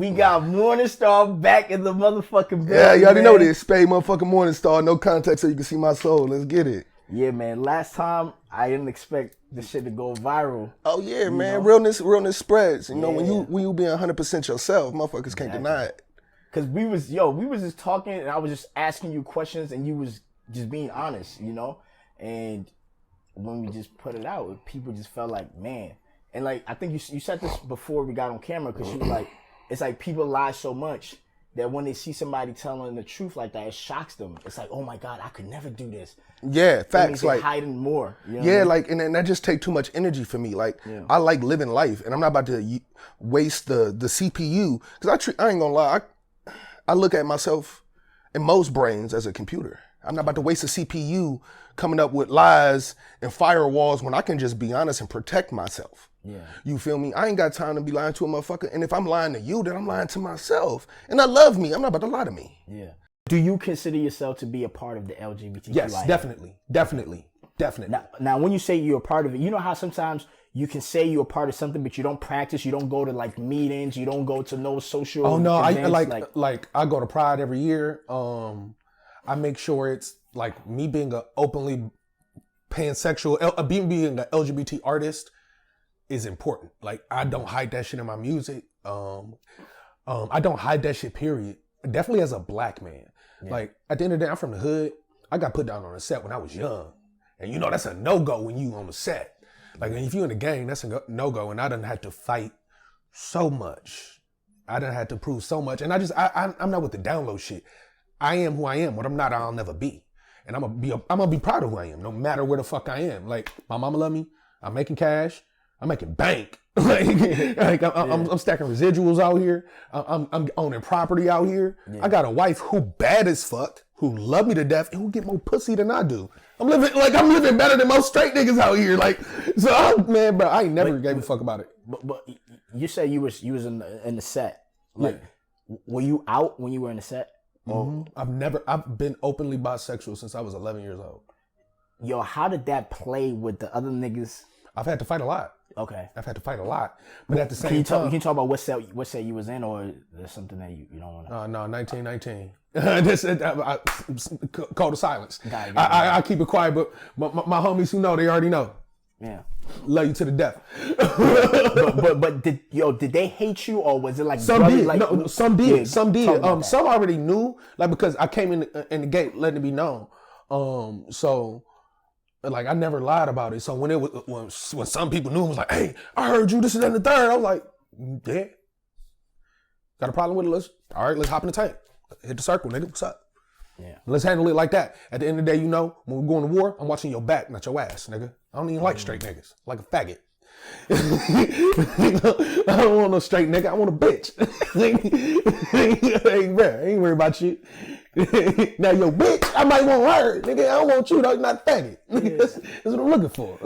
We got Morningstar back in the motherfucking building. Yeah, you already man. know this. Spade motherfucking Morningstar. No context so you can see my soul. Let's get it. Yeah, man. Last time, I didn't expect this shit to go viral. Oh, yeah, man. know? Realness spreads. You know, Yeah. when you being 100% yourself, motherfuckers can't deny it. Because we was just talking, and I was just asking you questions, and you was just being honest, you know? And when we just put it out, people just felt like, man. And, like, I think you said this before we got on camera, because you were like, it's like people lie so much that when they see somebody telling the truth like that, it shocks them. It's like, oh my God, I could never do this. Yeah, facts. Like hiding more. You know what I mean? Like, and that just take too much energy for me. Like, I like living life, and I'm not about to waste the CPU, because I ain't gonna lie, I look at myself in most brains as a computer. I'm not about to waste a CPU coming up with lies and firewalls when I can just be honest and protect myself. Yeah. You feel me? I ain't got time to be lying to a motherfucker. And if I'm lying to you, then I'm lying to myself. And I love me. I'm not about to lie to me. Yeah. Do you consider yourself to be a part of the LGBTQIA? Yes, definitely. Now, when you say you're a part of it, you know how sometimes you can say you're a part of something, but you don't practice. You don't go to like meetings. You don't go to no social. Oh no, events, I go to Pride every year. I make sure it's like me being an openly pansexual, being an LGBT artist is important. Like, I don't hide that shit in my music. I don't hide that shit, period. Definitely as a black man. Yeah. Like, at the end of the day, I'm from the hood. I got put down on a set when I was young. And you know that's a no-go when you on the set. Like, if you in the gang, that's a no-go. And I done had to fight so much. I done had to prove so much. And I'm not with the download shit. I am who I am. What I'm not, I'll never be. And I'm gonna be proud of who I am, no matter where the fuck I am. Like, my mama love me. I'm making cash. I'm making bank. I'm stacking residuals out here. I'm owning property out here. Yeah. I got a wife who bad as fuck, who love me to death, and who get more pussy than I do. I'm living better than most straight niggas out here. Like, so man, bro, I ain't never gave a fuck about it. But you said you was in the set. Like, were you out when you were in the set? Mm-hmm. I've been openly bisexual since I was 11 years old. Yo, how did that play with the other niggas? I've had to fight a lot. Okay. I've had to fight a lot. But at the same time... Can you talk about what set you was in, or there's something that you don't want to... No, 1919. Call to silence. I keep it quiet, but my homies who know, they already know. Yeah. Love you to the death. but did they hate you, or was it like... Some did. Like, no, some did. Yeah, some did. Some already knew, like, because I came in the gate letting it be known. So... Like, I never lied about it. So when some people knew, it was like, hey, I heard you, this and that and the third. I was like, yeah. Got a problem with it? Let's hop in the tank. Hit the circle, nigga. What's up? Yeah. Let's handle it like that. At the end of the day, you know, when we're going to war, I'm watching your back, not your ass, nigga. I don't even like straight niggas. Like a faggot. I don't want no straight nigga. I want a bitch. Hey, bro, I ain't worried about you. Now, yo, bitch, I might want her. Nigga, I don't want you, though. You're not a faggot. Yeah. That's what I'm looking for.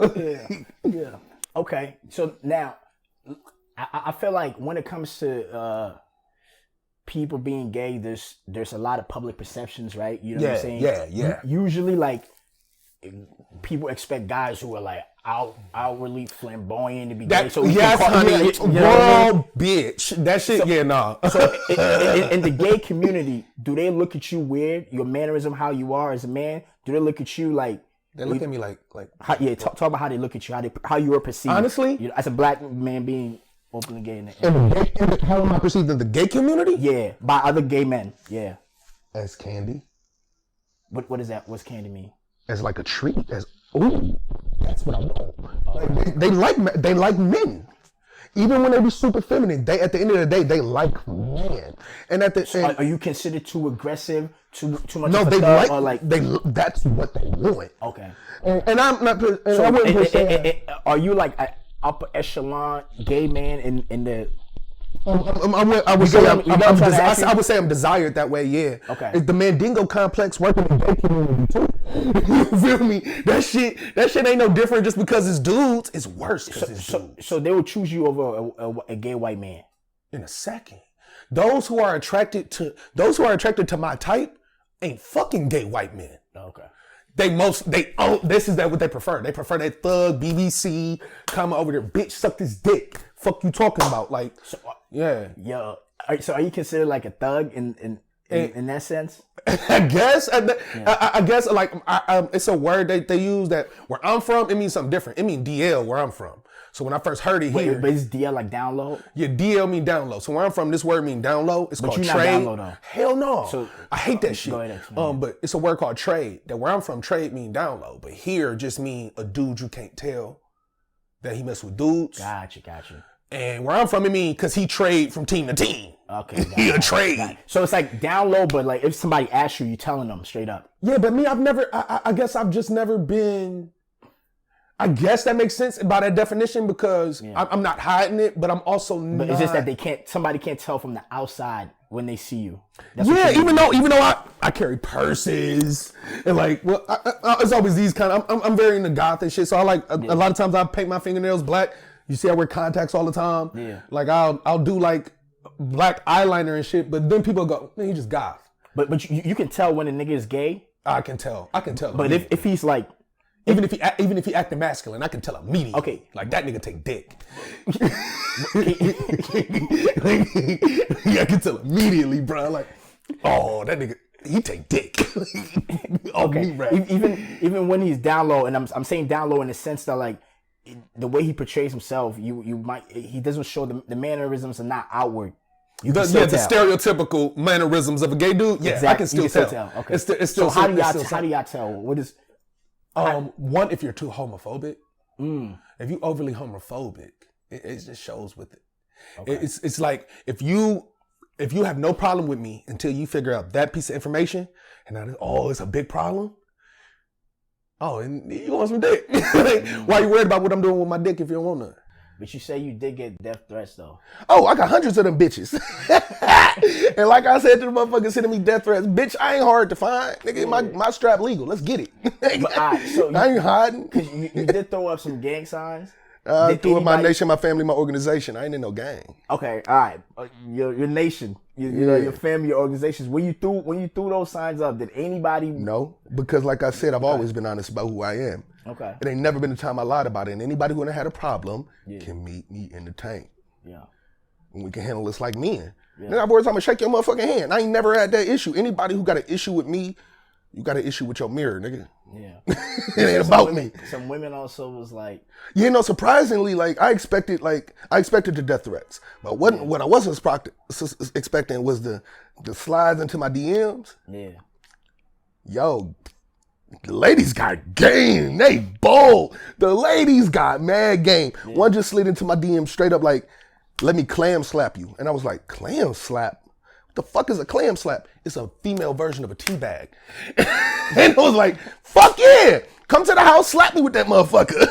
Yeah. Okay. So now, I feel like when it comes to people being gay, there's a lot of public perceptions, right? You know what I'm saying? Yeah. Usually, like, people expect guys who are like outwardly flamboyant to be gay. So bitch. That shit, nah. So in the gay community, do they look at you weird? Your mannerism, how you are as a man? Do they look at you like? They look at me like. Talk about how they look at you, how you are perceived. Honestly, you know, as a black man being openly gay. How am I perceived in the gay community? Yeah, by other gay men. Yeah. As candy. What is that? What's candy mean? As like a treat. Ooh, that's what I want. Like, they like men. Even when they be super feminine, at the end of the day, they like men. And at the end, are you considered too aggressive, too much? No, of a they thug, like. or like that's what they want. Okay. And I'm not. I wouldn't say. Are you like an upper echelon gay man in the? I would say I'm desired that way. Yeah. Okay. It's the Mandingo complex working in the gay community too. You feel me? That shit ain't no different just because it's dudes. It's worse because it's dudes. So they would choose you over a gay white man in a second. Those who are attracted to my type ain't fucking gay white men. Okay. This is what they prefer. They prefer that thug BBC come over there, bitch, suck this dick. Fuck you talking about? Like, Yeah. Yo, so are you considered like a thug in that sense? I guess. I guess like it's a word that they use that where I'm from, it means something different. It means DL where I'm from. So when I first heard it here, but is DL like down low? Yeah, DL mean down low. So where I'm from, this word mean down low. It's called you're trade. not down low though. Hell no. So I hate that shit. Go ahead, but it's a word called trade. That where I'm from, trade mean down low. But here just mean a dude you can't tell that he mess with dudes. Gotcha. And where I'm from, it mean because he trade from team to team. Okay. He a trade. So it's like down low, but like if somebody asks you, you telling them straight up. Yeah, but me, I guess I've just never been. I guess that makes sense by that definition because I'm not hiding it, but I'm also not. But it's just that somebody can't tell from the outside when they see you. Yeah, even though I carry purses and like, well, it's always these kind of, I'm very into goth and shit. So I like, a lot of times I paint my fingernails black. You see I wear contacts all the time. Yeah. Like I'll do like black eyeliner and shit, but then people go, man, you just goth. But you can tell when a nigga is gay. I can tell. But if he's like, even if he acting masculine, I can tell immediately. Okay, like that nigga take dick. I can tell immediately, bro. Like, oh, that nigga, he take dick. Okay, even when he's down low, and I'm saying down low in the sense that like the way he portrays himself, he doesn't show the mannerisms are not outward. The stereotypical mannerisms of a gay dude. Yeah, exactly. I can still tell. Okay. It's still so how do y'all tell? What is one, if you're too homophobic, if you overly homophobic, it just shows with it. Okay. It's like if you have no problem with me until you figure out that piece of information, and now it's a big problem. Oh, and you want some dick? Like, why you worried about what I'm doing with my dick if you don't want none? But you say you did get death threats though. Oh, I got hundreds of them bitches. And like I said to the motherfuckers sending me death threats, bitch, I ain't hard to find. Nigga, my strap legal. Let's get it. So I ain't hiding. Cause you did throw up some gang signs. Through my nation, my family, my organization. I ain't in no gang. Okay, all right. Your nation, your family, your organizations. When you threw those signs up, did anybody? No, because like I said, I've always been honest about who I am. Okay. It ain't never been a time I lied about it. And anybody who had a problem can meet me in the tank. Yeah. And we can handle this like men. Yeah. In other words, I'm gonna shake your motherfucking hand. I ain't never had that issue. Anybody who got an issue with me, you got an issue with your mirror, nigga. Yeah. It ain't about me. Some women also was like, surprisingly, like I expected the death threats, but what I wasn't expecting was the slides into my DMs. Yeah. Yo, the ladies got game. They bold. The ladies got mad game. Yeah. One just slid into my DM straight up like, let me clam slap you. And I was like, clam slap? What the fuck is a clam slap? It's a female version of a teabag. And I was like, fuck yeah. Come to the house, slap me with that motherfucker.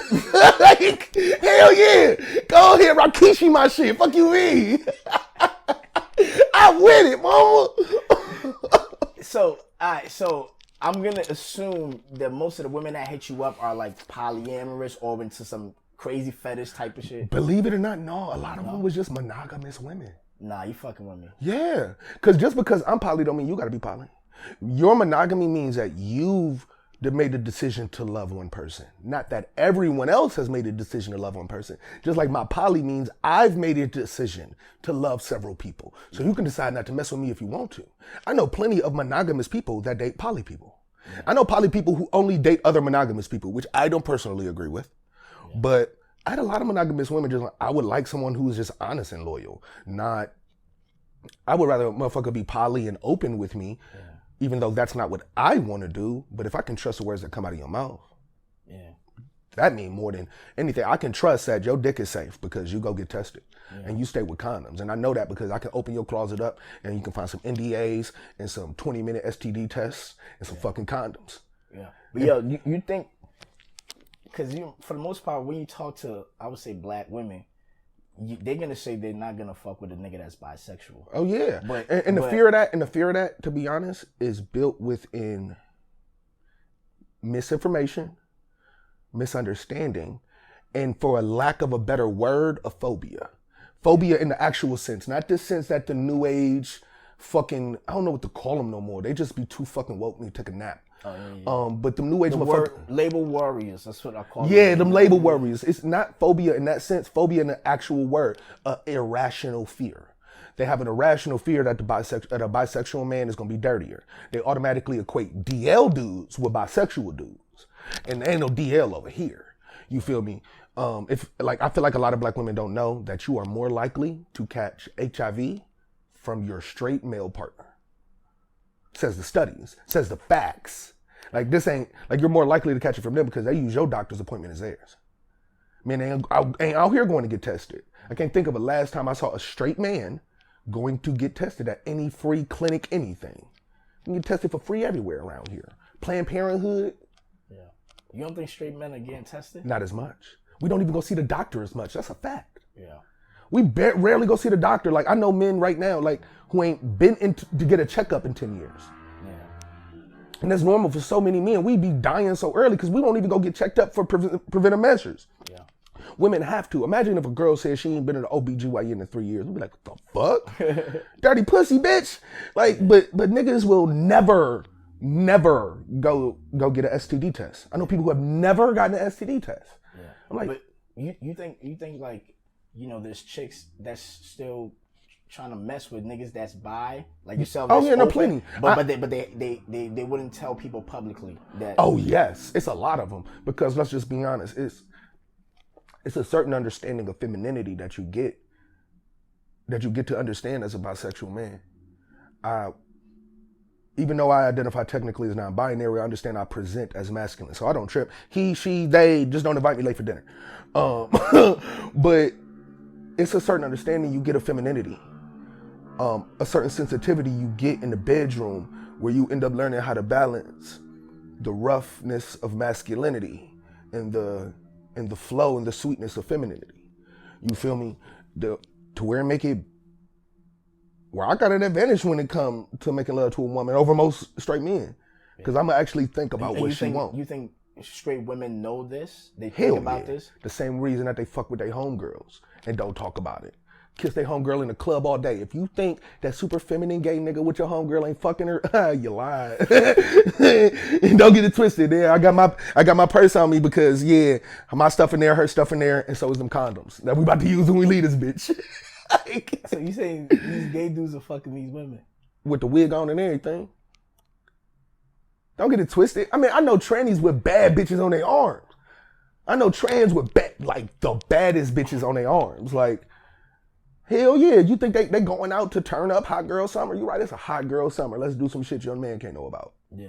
Like, hell yeah. Go ahead, Rakishi my shit. Fuck you mean? I'm with it, mama. So, all right, so I'm going to assume that most of the women that hit you up are like polyamorous or into some crazy fetish type of shit. Believe it or not, no. A lot of them was just monogamous women. Nah, you fucking with me. Yeah. Just because I'm poly don't mean you got to be poly. Your monogamy means that you've made the decision to love one person. Not that everyone else has made a decision to love one person. Just like my poly means I've made a decision to love several people. So you can decide not to mess with me if you want to. I know plenty of monogamous people that date poly people. Yeah. I know poly people who only date other monogamous people, which I don't personally agree with. Yeah. But I had a lot of monogamous women. I would like someone who is just honest and loyal. I would rather a motherfucker be poly and open with me. Yeah. Even though that's not what I want to do, but if I can trust the words that come out of your mouth, that means more than anything. I can trust that your dick is safe because you go get tested and you stay with condoms. And I know that because I can open your closet up and you can find some NDAs and some 20-minute STD tests and some fucking condoms. Yeah. But you think, because for the most part, when you talk to, I would say, black women, they're gonna say they're not gonna fuck with a nigga that's bisexual. Oh yeah, but the fear of that, to be honest, is built within misinformation, misunderstanding, and for a lack of a better word, a phobia. Phobia in the actual sense, not this sense that the new age fucking, I don't know what to call them no more. They just be too fucking woke when you take a nap. Oh, yeah. But them new age label warriors, that's what I call them. Yeah, them label warriors. It's not phobia in that sense, phobia in the actual word, irrational fear. They have an irrational fear that that a bisexual man is gonna be dirtier. They automatically equate DL dudes with bisexual dudes, and there ain't no DL over here. You feel me? If like I feel like a lot of black women don't know that you are more likely to catch HIV from your straight male partner. Says the studies, says the facts. Like this ain't like you're more likely to catch it from them because they use your doctor's appointment as theirs. Man, they ain't out here going to get tested. I can't think of a last time I saw a straight man going to get tested at any free clinic, anything. You can get tested for free everywhere around here. Planned Parenthood. Yeah. You don't think straight men are getting tested? Not as much. We don't even go see the doctor as much. That's a fact. Yeah. We rarely go see the doctor. Like I know men right now, like who ain't been in to get a checkup in 10 years. Yeah. And that's normal for so many men. We be dying so early because we don't even go get checked up for preventive measures. Yeah. Women have to. Imagine if a girl says she ain't been in an OBGYN in 3 years. We'd be like, what the fuck? Dirty pussy, bitch. Like, but niggas will never go get an STD test. I know people who have never gotten an STD test. Yeah. I'm like, but you think like, you know, there's chicks that's still trying to mess with niggas that's bi, like yourself. Oh yeah, no, plenty. But they wouldn't tell people publicly that. Oh yes, it's a lot of them because let's just be honest, it's a certain understanding of femininity that you get to understand as a bisexual man. Even though I identify technically as non-binary, I understand I present as masculine, so I don't trip. He, she, they just don't invite me late for dinner. But it's a certain understanding you get of femininity, a certain sensitivity you get in the bedroom where you end up learning how to balance the roughness of masculinity and the flow and the sweetness of femininity. You feel me? To where I got an advantage when it comes to making love to a woman over most straight men, because I'm gonna actually think about what she wants. You think straight women know this? They think about this? The same reason that they fuck with their homegirls and don't talk about it. Kiss their homegirl in the club all day. If you think that super feminine gay nigga with your homegirl ain't fucking her, you lied. Don't get it twisted. Yeah, I got my purse on me because yeah, my stuff in there, her stuff in there, and so is them condoms that we about to use when we leave this bitch. So you saying these gay dudes are fucking these women with the wig on and everything? Don't get it twisted. I mean, I know trannies with bad bitches on their arms. I know trans with like the baddest bitches on their arms. Like, hell yeah. You think they going out to turn up hot girl summer? You right, it's a hot girl summer. Let's do some shit your man can't know about. Yeah.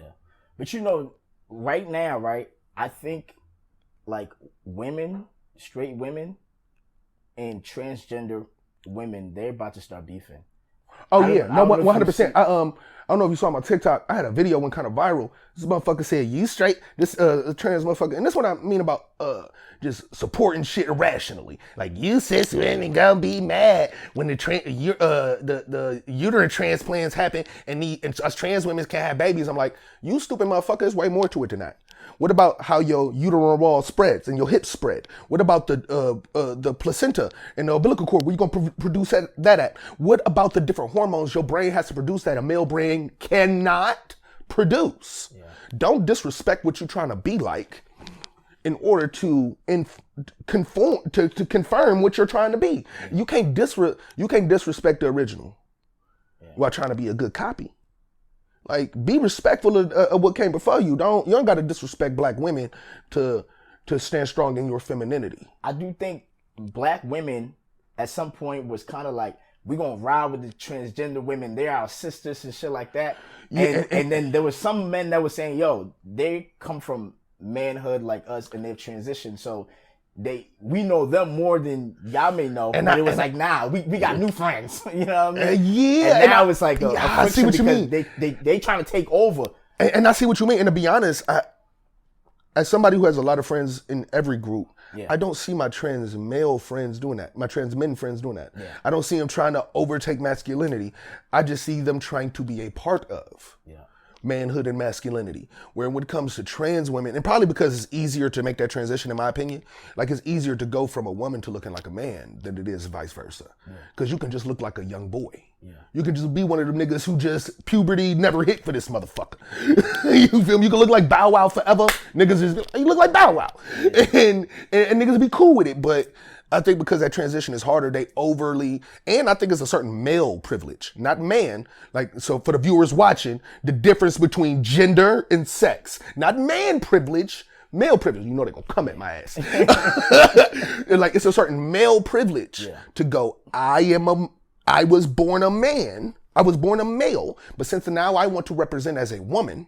But you know, right now, right, I think like women, straight women and transgender women, they're about to start beefing. Oh yeah, no, 100%. I don't know if you saw my TikTok. I had a video went kind of viral. This motherfucker said, "You straight?" This trans motherfucker, and that's what I mean about just supporting shit irrationally. Like you cis women gonna be mad when the uterine transplants happen and us trans women can't have babies. I'm like, you stupid motherfucker. There's way more to it than that. What about how your uterine wall spreads and your hips spread? What about the placenta and the umbilical cord? Where you gonna produce that at? What about the different hormones your brain has to produce that a male brain cannot produce? Yeah. Don't disrespect what you're trying to be like in order to confirm what you're trying to be. Yeah. You can't disrespect the original while trying to be a good copy. Like, be respectful of what came before you. You don't got to disrespect black women to stand strong in your femininity. I do think black women at some point was kind of like, we're going to ride with the transgender women. They're our sisters and shit like that. And then there was some men that were saying, yo, they come from manhood like us and they've transitioned. So we know them more than y'all may know. And it was like, nah, we got new friends. You know what I mean? Yeah. And now it's like I see what you mean. They trying to take over. And I see what you mean. And to be honest, as somebody who has a lot of friends in every group, I don't see my trans male friends doing that. My trans men friends doing that. Yeah. I don't see them trying to overtake masculinity. I just see them trying to be a part of manhood and masculinity. Where when it comes to trans women, and probably because it's easier to make that transition, in my opinion, like it's easier to go from a woman to looking like a man than it is vice versa. Because you can just look like a young boy. Yeah. You can just be one of them niggas who just puberty never hit for this motherfucker. You feel me? You can look like Bow Wow forever. Niggas just you look like Bow Wow, and niggas be cool with it. But I think because that transition is harder, they overly, and I think it's a certain male privilege, not man. Like, so for the viewers watching, the difference between gender and sex, not man privilege, male privilege. You know they're gonna come at my ass. Like, it's a certain male privilege to go, I was born a man, I was born a male, but since now I want to represent as a woman,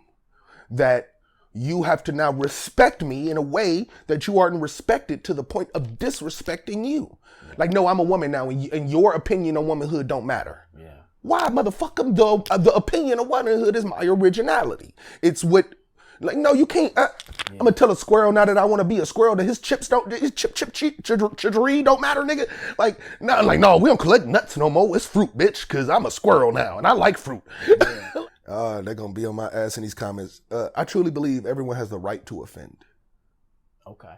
that you have to now respect me in a way that you aren't respected to the point of disrespecting you. Like, no, I'm a woman now, and your opinion on womanhood don't matter. Yeah. Why, motherfucker? The opinion of womanhood is my originality. It's what, like, no, you can't. I'm gonna tell a squirrel now that I want to be a squirrel that his chip don't matter, nigga. Like, no, we don't collect nuts no more. It's fruit, bitch, because I'm a squirrel now, and I like fruit. Yeah. They're going to be on my ass in these comments. I truly believe everyone has the right to offend. Okay.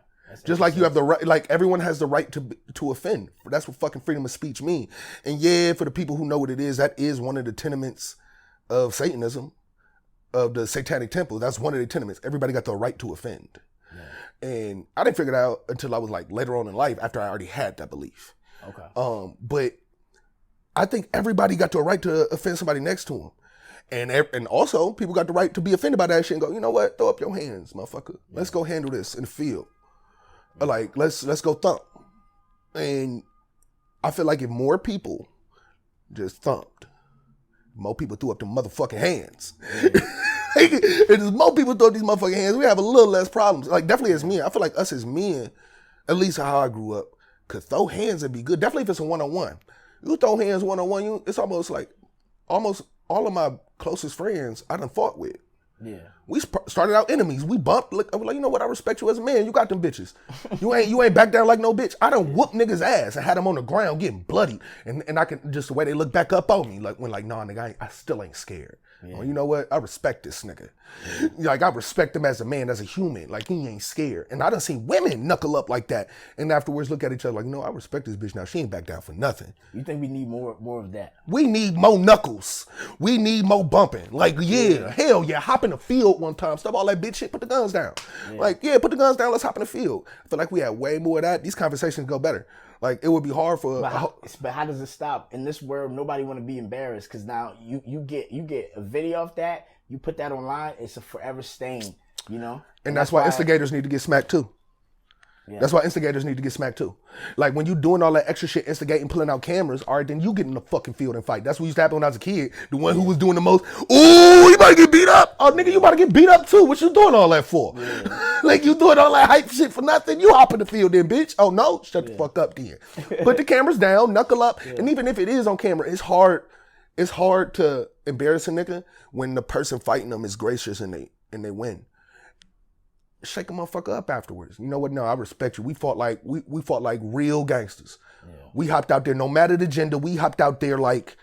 Just like you have the right, like everyone has the right to offend. That's what fucking freedom of speech means. And yeah, for the people who know what it is, that is one of the tenements of Satanism, of the Satanic Temple. That's one of the tenements. Everybody got the right to offend. Yeah. And I didn't figure it out until I was like later on in life after I already had that belief. Okay. But I think everybody got the right to offend somebody next to them. And also, people got the right to be offended by that shit and go, you know what? Throw up your hands, motherfucker. Yeah. Let's go handle this in the field. Yeah. Like, let's go thump. And I feel like if more people just thumped, more people threw up the motherfucking hands. Yeah. If there's more people throw up these motherfucking hands, we have a little less problems. Like, definitely as men. I feel like us as men, at least how I grew up, could throw hands and be good. Definitely if it's a one-on-one. You throw hands one-on-one, it's almost all of my closest friends I done fought with. Yeah. We started out enemies. We bumped. I was like, you know what? I respect you as a man. You got them bitches. You ain't back down like no bitch. I done whooped niggas' ass and had them on the ground getting bloody. And I can, just the way they look back up on me, like, nah, nigga, I still ain't scared. Yeah. Well, you know what? I respect this nigga. Yeah. Like, I respect him as a man, as a human. Like, he ain't scared. And I done seen women knuckle up like that. And afterwards look at each other like, no, I respect this bitch now. She ain't back down for nothing. You think we need more of that? We need more knuckles. We need more bumping. Like, hell yeah. Hop in the field one time. Stop all that bitch shit. Put the guns down. Yeah. Like, put the guns down. Let's hop in the field. I feel like we had way more of that. These conversations go better. Like, it would be hard for. But how does it stop? In this world, nobody want to be embarrassed because now you get a video of that, you put that online, it's a forever stain, you know. And that's why instigators need to get smacked too. Yeah. That's why instigators need to get smacked too. Like, when you doing all that extra shit, instigating, pulling out cameras, all right, then you get in the fucking field and fight. That's what used to happen when I was a kid. The one who was doing the most, ooh, you about to get beat up. Oh, nigga, you about to get beat up too. What you doing all that for? Yeah. Like, you doing all that hype shit for nothing? You hop in the field then, bitch. Oh, no? Shut the fuck up then. Put the cameras down, knuckle up. Yeah. And even if it is on camera, it's hard to embarrass a nigga when the person fighting them is gracious and they win. Shake a motherfucker up afterwards. You know what? No, I respect you. We fought like real gangsters. Yeah. We hopped out there, no matter the gender. We hopped out there like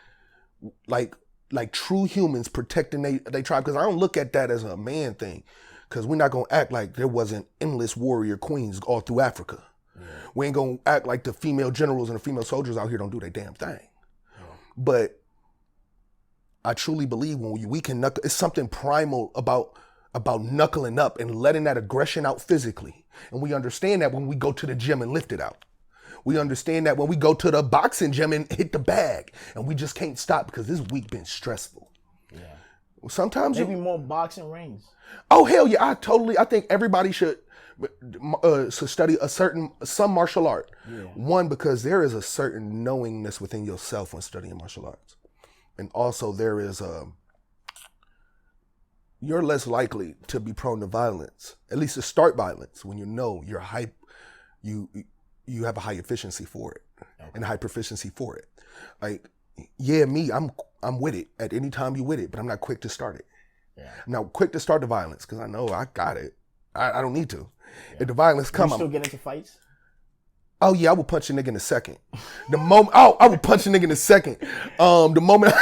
true humans protecting they tribe. Because I don't look at that as a man thing. Because we're not gonna act like there wasn't endless warrior queens all through Africa. Yeah. We ain't gonna act like the female generals and the female soldiers out here don't do their damn thing. Yeah. But I truly believe when we can knuckle, it's something primal about knuckling up and letting that aggression out physically. And we understand that when we go to the gym and lift it out. We understand that when we go to the boxing gym and hit the bag. And we just can't stop because this week been stressful. Yeah. Sometimes maybe more boxing rings. Oh, hell yeah. I think everybody should study some martial art. Yeah. One, because there is a certain knowingness within yourself when studying martial arts. And also there is you're less likely to be prone to violence, at least to start violence, when you know you're you have a high efficiency for it and a high proficiency for it. Like, I'm with it at any time you with it, but I'm not quick to start it. Yeah. I'm not quick to start the violence because I know I got it. I don't need to. Yeah. If the violence comes, you still get into fights? Oh yeah, I will punch a nigga in a second. I will punch a nigga in a second. The moment.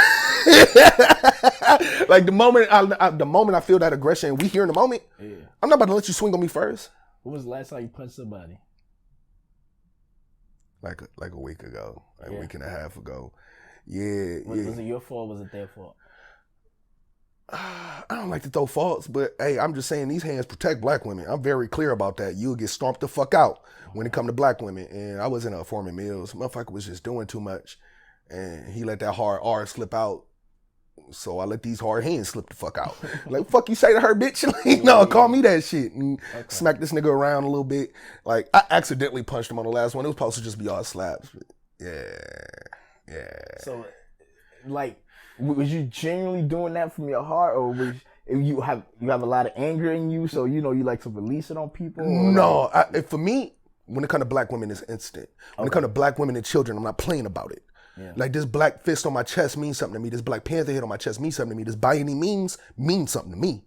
Like the moment I feel that aggression, we here in the moment. Yeah. I'm not about to let you swing on me first. When was the last time you punched somebody? Like a week ago, a week and a half ago. Yeah. Was it your fault or was it their fault? I don't like to throw faults, but hey, I'm just saying these hands protect black women. I'm very clear about that. You'll get stomped the fuck out when it come to black women. And I was in a Foreman Mills. Motherfucker was just doing too much. And he let that hard R slip out. So I let these hard hands slip the fuck out. Like, fuck you say to her, bitch? Like, no, call me that shit. And smack this nigga around a little bit. Like, I accidentally punched him on the last one. It was supposed to just be all slaps. But yeah. So, like, was you genuinely doing that from your heart, or was you have a lot of anger in you, so you like to release it on people? No, for me, when it comes to black women, it's instant. When it comes to black women and children, I'm not playing about it. Yeah. Like, this black fist on my chest means something to me. This Black Panther head on my chest means something to me. This by any means something to me.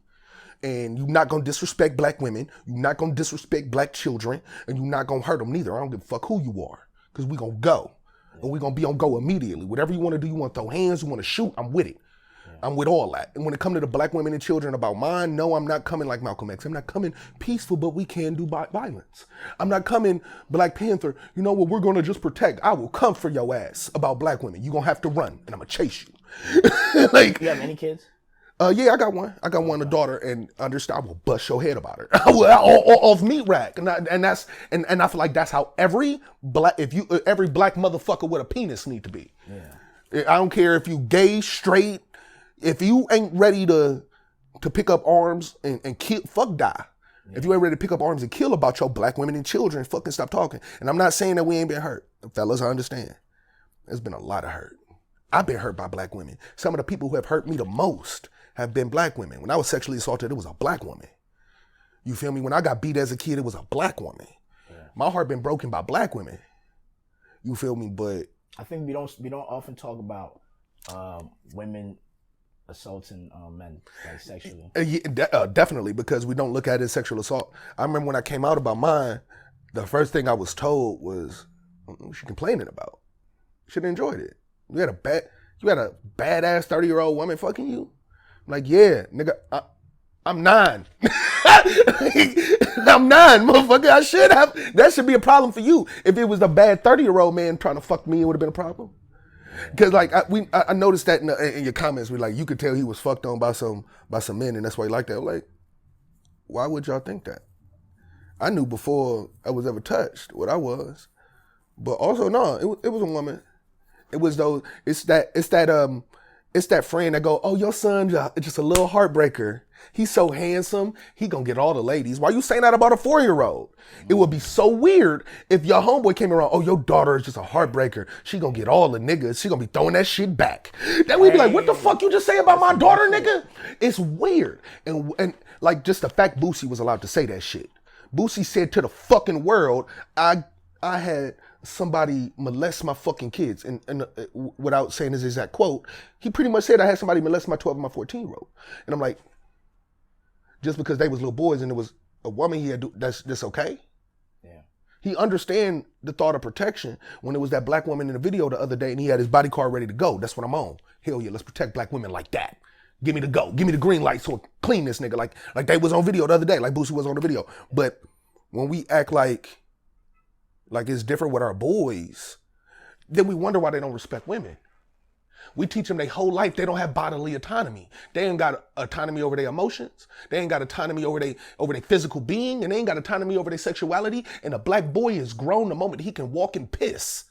And you're not gonna disrespect black women. You're not gonna disrespect black children, and you're not gonna hurt them neither. I don't give a fuck who you are, because we gonna go. And we're going to be on go immediately. Whatever you want to do, you want to throw hands, you want to shoot, I'm with it. Yeah. I'm with all that. And when it comes to the black women and children about mine, no, I'm not coming like Malcolm X. I'm not coming peaceful, but we can do violence. I'm not coming Black Panther, you know what, we're going to just protect. I will come for your ass about black women. You're going to have to run, and I'm going to chase you. Like, you have any kids? Yeah, I got one. I got one, a daughter, and understand. I will bust your head about her. Off meat rack, and I feel like that's how every black motherfucker with a penis need to be. Yeah. I don't care if you gay, straight, if you ain't ready to pick up arms and kill, fuck die. Yeah. If you ain't ready to pick up arms and kill about your black women and children, fucking stop talking. And I'm not saying that we ain't been hurt, fellas. I understand. There's been a lot of hurt. I've been hurt by black women. Some of the people who have hurt me the most have been black women. When I was sexually assaulted, it was a black woman. You feel me? When I got beat as a kid, it was a black woman. Yeah. My heart been broken by black women. You feel me? But I think we don't often talk about women assaulting men, like, sexually. Definitely, because we don't look at it as sexual assault. I remember when I came out about mine, the first thing I was told was, "What you complaining about? You should have enjoyed it. You had a badass 30-year-old woman fucking you." I'm like, yeah, nigga, I'm 9. I'm 9, motherfucker. I should have. That should be a problem for you. If it was a bad 30-year-old man trying to fuck me, it would have been a problem. Because, like, I noticed that in your comments, we like, you could tell he was fucked on by some men, and that's why he liked that. I'm like, why would y'all think that? I knew before I was ever touched what I was, but also no, it was a woman. It was those. It's that friend that go, "Oh, your son just a little heartbreaker. He's so handsome. He gonna get all the ladies." Why you saying that about a 4-year-old? It would be so weird if your homeboy came around, "Oh, your daughter is just a heartbreaker. She gonna get all the niggas. She gonna be throwing that shit back." Then we'd be like, "What the fuck you just say about my daughter, nigga?" It's weird. And like, just the fact Boosie was allowed to say that shit. Boosie said to the fucking world, I had somebody molest my fucking kids, and without saying his exact quote, he pretty much said I had somebody molest my 12 and my 14-year-old. And I'm like, just because they was little boys and it was a woman he had that's okay? Yeah. He understand the thought of protection when it was that black woman in the video the other day and he had his body card ready to go. That's what I'm on. Hell yeah, let's protect black women like that. Give me the go. Give me the green light so I clean this nigga like they was on video the other day, like Boosie was on the video. But when we act like it's different with our boys, then we wonder why they don't respect women. We teach them their whole life they don't have bodily autonomy. They ain't got autonomy over their emotions. They ain't got autonomy over their physical being, and they ain't got autonomy over their sexuality. And a black boy is grown the moment he can walk and piss.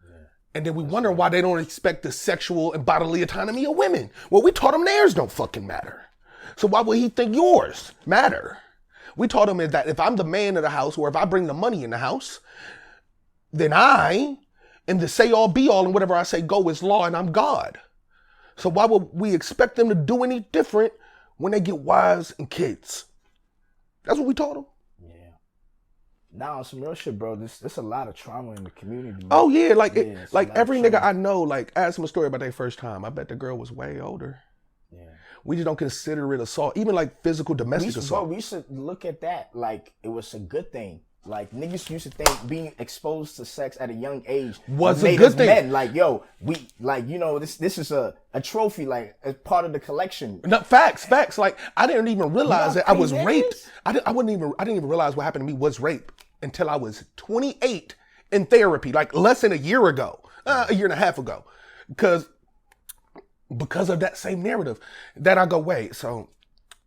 Yeah. And then we wonder why they don't respect the sexual and bodily autonomy of women. Well, we taught them theirs don't fucking matter. So why would he think yours matter? We taught him that if I'm the man of the house, or if I bring the money in the house, then I am the say all be all, and whatever I say go is law, and I'm God. So why would we expect them to do any different when they get wives and kids? That's what we taught them. Yeah. Now, some real shit, bro. There's a lot of trauma in the community, man. Oh yeah, like every nigga I know, like, ask them a story about their first time. I bet the girl was way older. Yeah. We just don't consider it assault, even like physical domestic assault. Bro, we should look at that like it was a good thing. Like, niggas used to think being exposed to sex at a young age was a good thing. Men. Like, yo, we, like, you know, this is a trophy, like, as part of the collection. No, facts. Like, I didn't even realize that I was raped. I didn't even realize what happened to me was rape until I was 28 in therapy, like less than a year ago, a year and a half ago. Because because of that same narrative, that I go, wait, so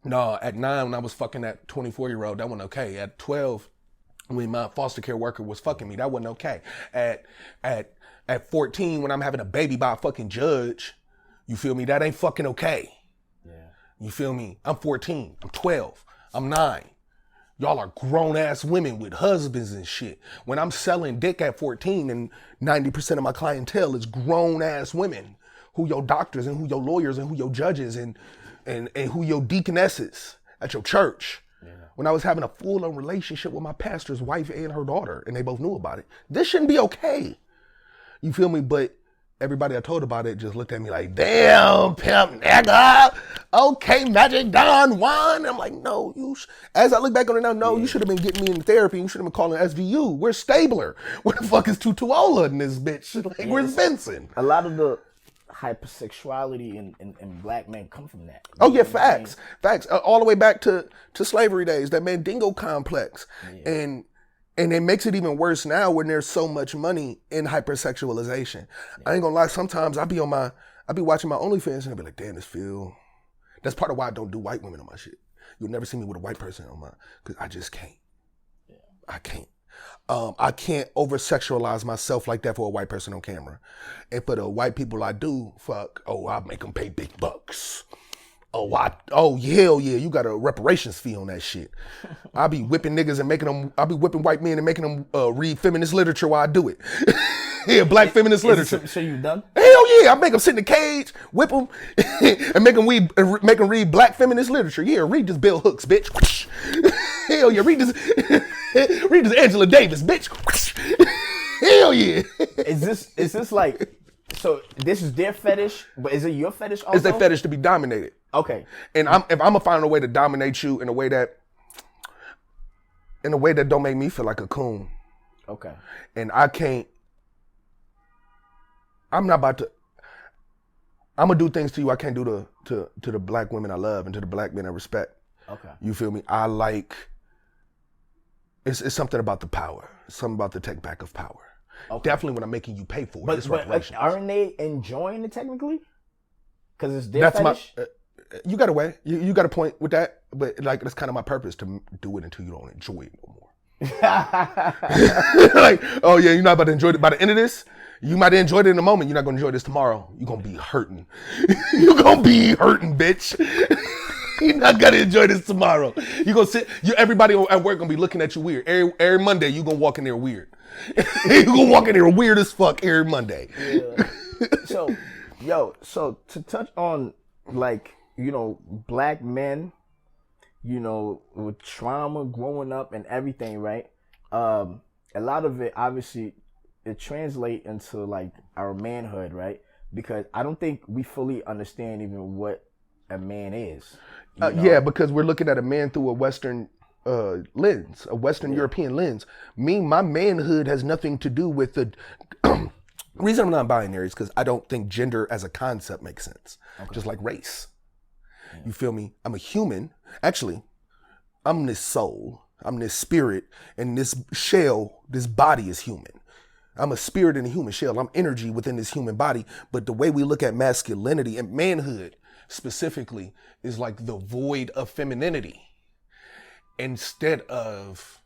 no, at 9 when I was fucking that 24-year-old, that wasn't okay. At 12, when my foster care worker was fucking me, that wasn't okay. At 14, when I'm having a baby by a fucking judge, you feel me? That ain't fucking okay. Yeah. You feel me? I'm 14, I'm 12, I'm 9. Y'all are grown ass women with husbands and shit. When I'm selling dick at 14 and 90% of my clientele is grown ass women, who your doctors and who your lawyers and who your judges and who your deaconesses at your church. Yeah. When I was having a full-on relationship with my pastor's wife and her daughter, and they both knew about it. This shouldn't be okay. You feel me? But everybody I told about it just looked at me like, damn, pimp, nigga. Okay, Magic Don Juan. I'm like, no, as I look back on it now, no, you should have been getting me in therapy. You should have been calling SVU. We're Stabler. Where the fuck is Tutuola in this bitch? Like, where's Benson? A lot of the hypersexuality in black men come from that. Oh yeah, facts. All the way back to slavery days, that Mandingo complex. Yeah. And it makes it even worse now when there's so much money in hypersexualization. Yeah. I ain't gonna lie, sometimes I be watching my OnlyFans and I be like, damn, this feel. That's part of why I don't do white women on my shit. You'll never see me with a white person on my, because I just can't. Yeah. I can't. I can't over-sexualize myself like that for a white person on camera. And for the white people I do, fuck, I make them pay big bucks. Oh, hell yeah, you got a reparations fee on that shit. I be whipping niggas and I be whipping white men and making them read feminist literature while I do it. Yeah, black feminist literature. So you done? Hell yeah, I make them sit in the cage, whip them, and make them read black feminist literature. Yeah, read this Bell Hooks, bitch. Hell yeah, read this Angela Davis, bitch. Hell yeah. Is this like, so this is their fetish, but is it your fetish also? It's their fetish to be dominated. Okay. And if I'm gonna find a way to dominate you in a way that don't make me feel like a coon. Okay. And I'm gonna do things to you I can't do to the black women I love and to the black men I respect. Okay. You feel me? It's something about the power. It's something about the take back of power. Okay. Definitely when I'm making you pay for it. But like, aren't they enjoying it technically? Because it's their fetish? You got a way. You got a point with that. But like, that's kind of my purpose, to do it until you don't enjoy it no more. Like, oh yeah, you're not about to enjoy it. By the end of this, you might have enjoyed it in a moment. You're not going to enjoy this tomorrow. You're going to be hurting. You're going to be hurting, bitch. You're not going to enjoy this tomorrow. You're going to sit, everybody at work going to be looking at you weird. Every Monday, you're going to walk in there weird. You're going to walk in there weird as fuck every Monday. Yeah. So to touch on, like, black men, with trauma growing up and everything, right? A lot of it, obviously, it translates into, like, our manhood, right? Because I don't think we fully understand even what a man is. Yeah, because we're looking at a man through a Western lens, a Western European lens. My manhood has nothing to do with the reason I'm not binary is because I don't think gender as a concept makes sense. Okay. Just like race. Yeah. You feel me? I'm a human. Actually, I'm this soul. I'm this spirit, and this shell, this body is human. I'm a spirit in a human shell. I'm energy within this human body. But the way we look at masculinity and manhood specifically is like the void of femininity instead of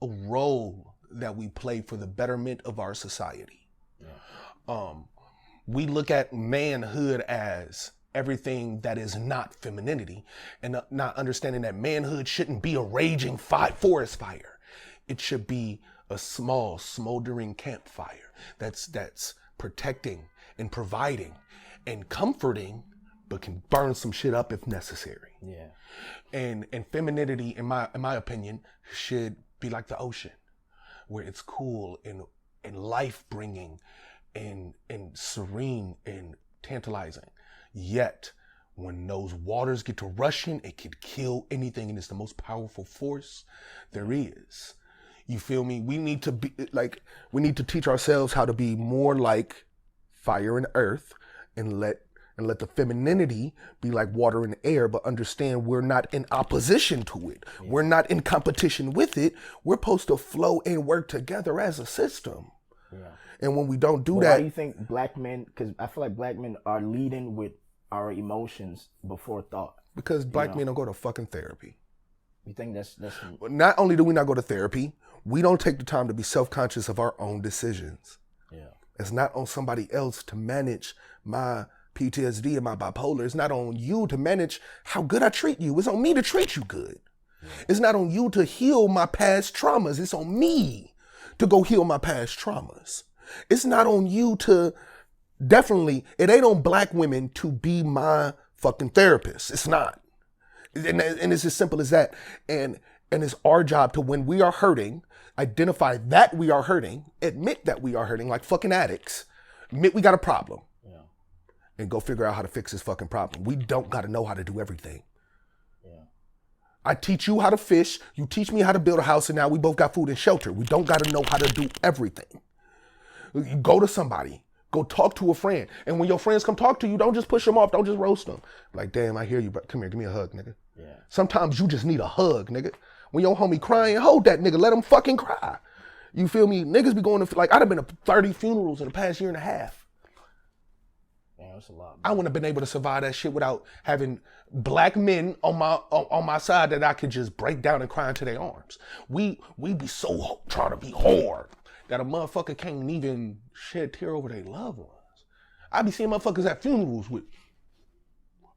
a role that we play for the betterment of our society. Yeah. We look at manhood as everything that is not femininity, and not understanding that manhood shouldn't be a raging forest fire. It should be a small smoldering campfire that's protecting and providing and comforting, but can burn some shit up if necessary. Yeah. And femininity, in my opinion, should be like the ocean, where it's cool and life bringing and serene and tantalizing. Yet, when those waters get to rushing, it could kill anything, and it's the most powerful force there is. You feel me? We need to teach ourselves how to be more like fire and earth, and let the femininity be like water and air, but understand we're not in opposition to it. Yeah. We're not in competition with it. We're supposed to flow and work together as a system. Yeah. And when we don't do But that, why do you think black men? Because I feel like black men are leading with our emotions before thought. because black men don't go to fucking therapy. You think that's Not only do we not go to therapy, we don't take the time to be self-conscious of our own decisions. yeah. It's not on somebody else to manage my PTSD and my bipolar. It's not on you to manage how good I treat you. It's on me to treat you good. Yeah. It's not on you to heal my past traumas. It's on me to go heal my past traumas. It's not on you to, definitely, it ain't on black women to be my fucking therapist. It's not. And it's as simple as that. And it's our job to, when we are hurting, identify that we are hurting, admit that we are hurting like fucking addicts, admit we got a problem, and go figure out how to fix this fucking problem. We don't got to know how to do everything. Yeah. I teach you how to fish, you teach me how to build a house, and now we both got food and shelter. We don't got to know how to do everything. You go to somebody, go talk to a friend, and when your friends come talk to you, don't just push them off, don't just roast them. Like, damn, I hear you, but come here, give me a hug, nigga. Yeah. Sometimes you just need a hug, nigga. When your homie crying, hold that nigga, let him fucking cry. You feel me? Niggas be going to, like, I'd have been to 30 funerals in the past year and a half. Man, that's a lot. Man. I wouldn't have been able to survive that shit without having black men on my side that I could just break down and cry into their arms. We be so trying to be hard that a motherfucker can't even shed a tear over their loved ones. I be seeing motherfuckers at funerals with,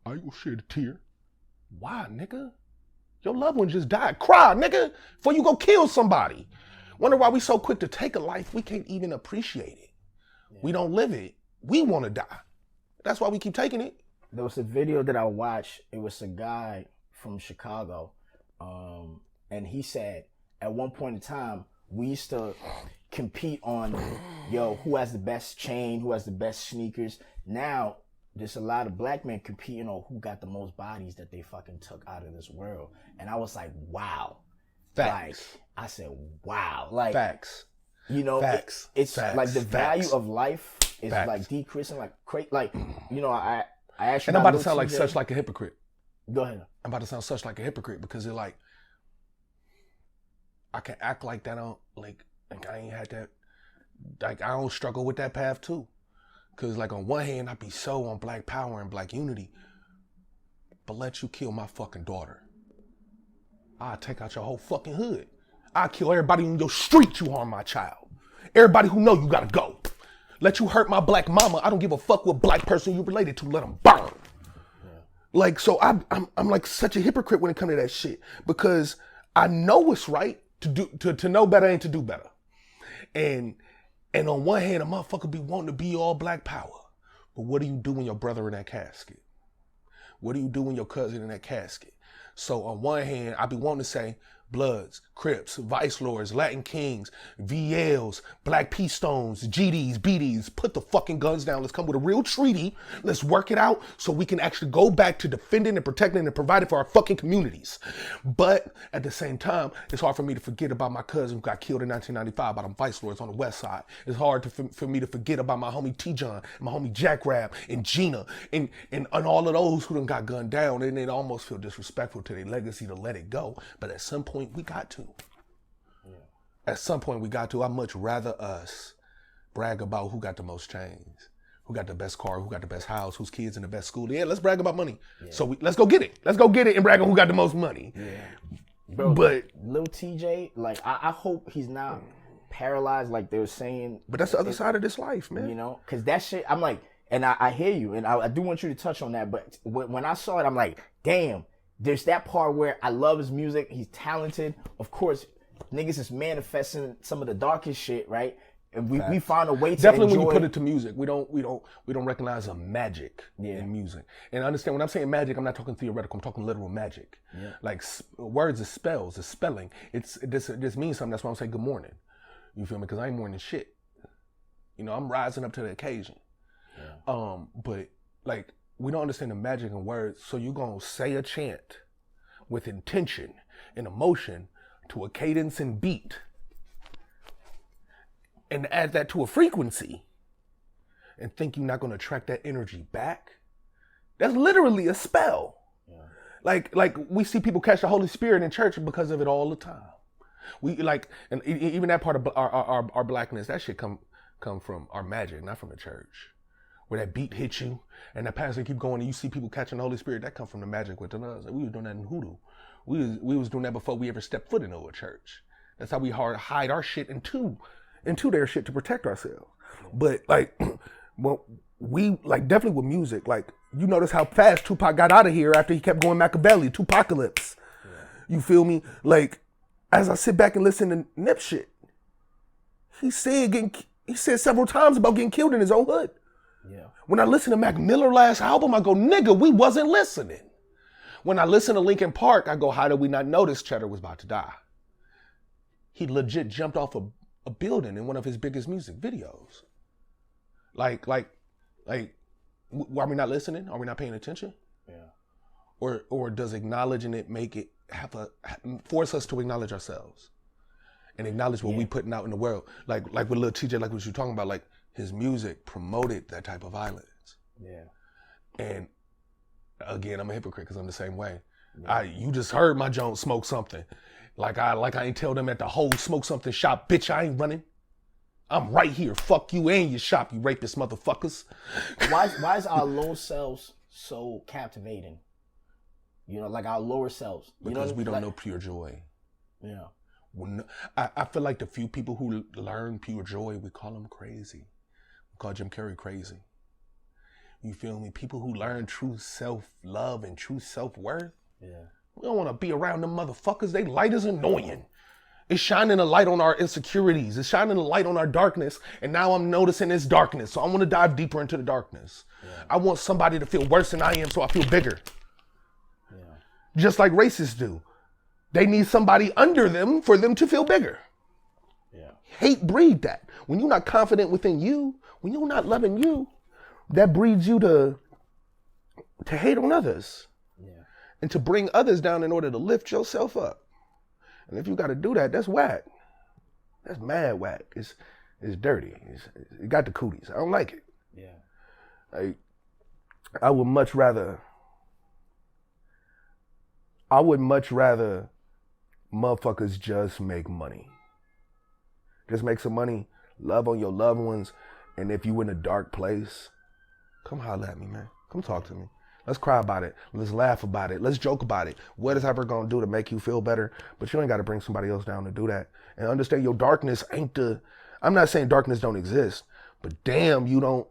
I ain't gonna shed a tear. Why, nigga? Your loved one just died. Cry, nigga, before you go kill somebody. Wonder why we so quick to take a life we can't even appreciate it. Yeah. We don't live it. We want to die. That's why we keep taking it. There was a video that I watched. It was a guy from Chicago. And he said, at one point in time, we used to compete on, who has the best chain, who has the best sneakers. Now, there's a lot of black men competing on who got the most bodies that they fucking took out of this world. And I was like, wow. Facts. Like, I said, wow. Like, facts. You know, facts. It's facts. like the value facts. of life is facts. like decreasing, like I actually. And I'm about to sound like such like a hypocrite. Go ahead. I'm about to sound such like a hypocrite because they're like, I can act like that on like I ain't had that, like I don't struggle with that path too. Cause like on one hand, I be so on black power and black unity, but let you kill my fucking daughter. I'll take out your whole fucking hood. I'll kill everybody in your street you harm my child. Everybody who know you gotta go. Let you hurt my black mama. I don't give a fuck what black person you related to. Let them burn. Yeah. Like, so I'm like such a hypocrite when it comes to that shit because I know what's right to know better and to do better. And on one hand, a motherfucker be wanting to be all black power. But what do you do when your brother in that casket? What do you do when your cousin in that casket? So on one hand, I be wanting to say Bloods, Crips, Vice Lords, Latin Kings, VLs, Black Peace Stones, GDs, BDs, put the fucking guns down. Let's come with a real treaty. Let's work it out so we can actually go back to defending and protecting and providing for our fucking communities. But at the same time, it's hard for me to forget about my cousin who got killed in 1995 by them Vice Lords on the West Side. It's hard for me to forget about my homie T-John, my homie Jack Rab, and Gina, and all of those who done got gunned down. And it almost feel disrespectful to their legacy to let it go. But at some point, we got to. Yeah. At some point we got to. I'd much rather us brag about who got the most chains, who got the best car, who got the best house, whose kids in the best school. Yeah, let's brag about money. Yeah. So let's go get it. Let's go get it and brag on who got the most money. Yeah. Bro, but Lil TJ, like I hope he's not paralyzed like they were saying. But that's the other side of this life, man. You know, because that shit, I'm like, and I hear you, and I do want you to touch on that. But when I saw it, I'm like, damn. There's that part where I love his music. He's talented. Of course, niggas is manifesting some of the darkest shit, right? And we find a way to definitely enjoy. When you put it to music, we don't recognize a magic in music. And understand when I'm saying magic, I'm not talking theoretical. I'm talking literal magic. Yeah. Like words is spells, is spelling. This means something. That's why I'm saying good morning. You feel me? Because I ain't morning shit. You know, I'm rising up to the occasion. Yeah. But like. We don't understand the magic in words, so you're going to say a chant with intention and emotion to a cadence and beat and add that to a frequency and think you're not going to attract that energy back. That's literally a spell. Yeah. Like we see people catch the Holy Spirit in church because of it all the time. We like, and even that part of our blackness, that shit come come from our magic, not from the church. Where that beat hits you and that pastor keep going and you see people catching the Holy Spirit, that come from the magic within us. We was doing that in hoodoo. We was doing that before we ever stepped foot into a church. That's how we hide our shit into their shit to protect ourselves. But like, well, we like definitely with music, like you notice how fast Tupac got out of here after he kept going Machiavelli, Tupacalypse. Yeah. You feel me? Like, as I sit back and listen to Nip shit, he said several times about getting killed in his own hood. Yeah. When I listen to Mac Miller's last album, I go, nigga, we wasn't listening. When I listen to Linkin Park, I go, how did we not notice Cheddar was about to die? He legit jumped off a building in one of his biggest music videos. Like, are we not listening? Are we not paying attention? Yeah. Or does acknowledging it make it force us to acknowledge ourselves and acknowledge what we putting out in the world? Like with Lil TJ, like what you're talking about, like his music promoted that type of violence. Yeah. And again, I'm a hypocrite because I'm the same way. Yeah. You just heard my Jones smoke something. Like I ain't tell them at the whole smoke something shop, bitch, I ain't running. I'm right here. Fuck you and your shop, you rapist motherfuckers. Why is our low selves so captivating? You know, like our lower selves. Because we don't know pure joy. Yeah. I feel like the few people who learn pure joy, we call them crazy. We call Jim Carrey crazy. You feel me? People who learn true self-love and true self-worth. Yeah. We don't want to be around them motherfuckers. They light is annoying. It's shining a light on our insecurities. It's shining a light on our darkness. And now I'm noticing it's darkness. So I want to dive deeper into the darkness. Yeah. I want somebody to feel worse than I am so I feel bigger. Yeah. Just like racists do. They need somebody under them for them to feel bigger. Yeah. Hate breed that. When you're not confident within you, when you're not loving you, that breeds you to hate on others. Yeah. And to bring others down in order to lift yourself up. And if you got to do that, that's whack. That's mad whack. It's dirty. It got the cooties. I don't like it. Yeah. I would much rather motherfuckers just make money. Just make some money, love on your loved ones, and if you in a dark place, come holler at me, man. Come talk to me. Let's cry about it. Let's laugh about it. Let's joke about it. What is ever gonna do to make you feel better? But you ain't gotta bring somebody else down to do that. And understand your darkness ain't I'm not saying darkness don't exist, but damn, that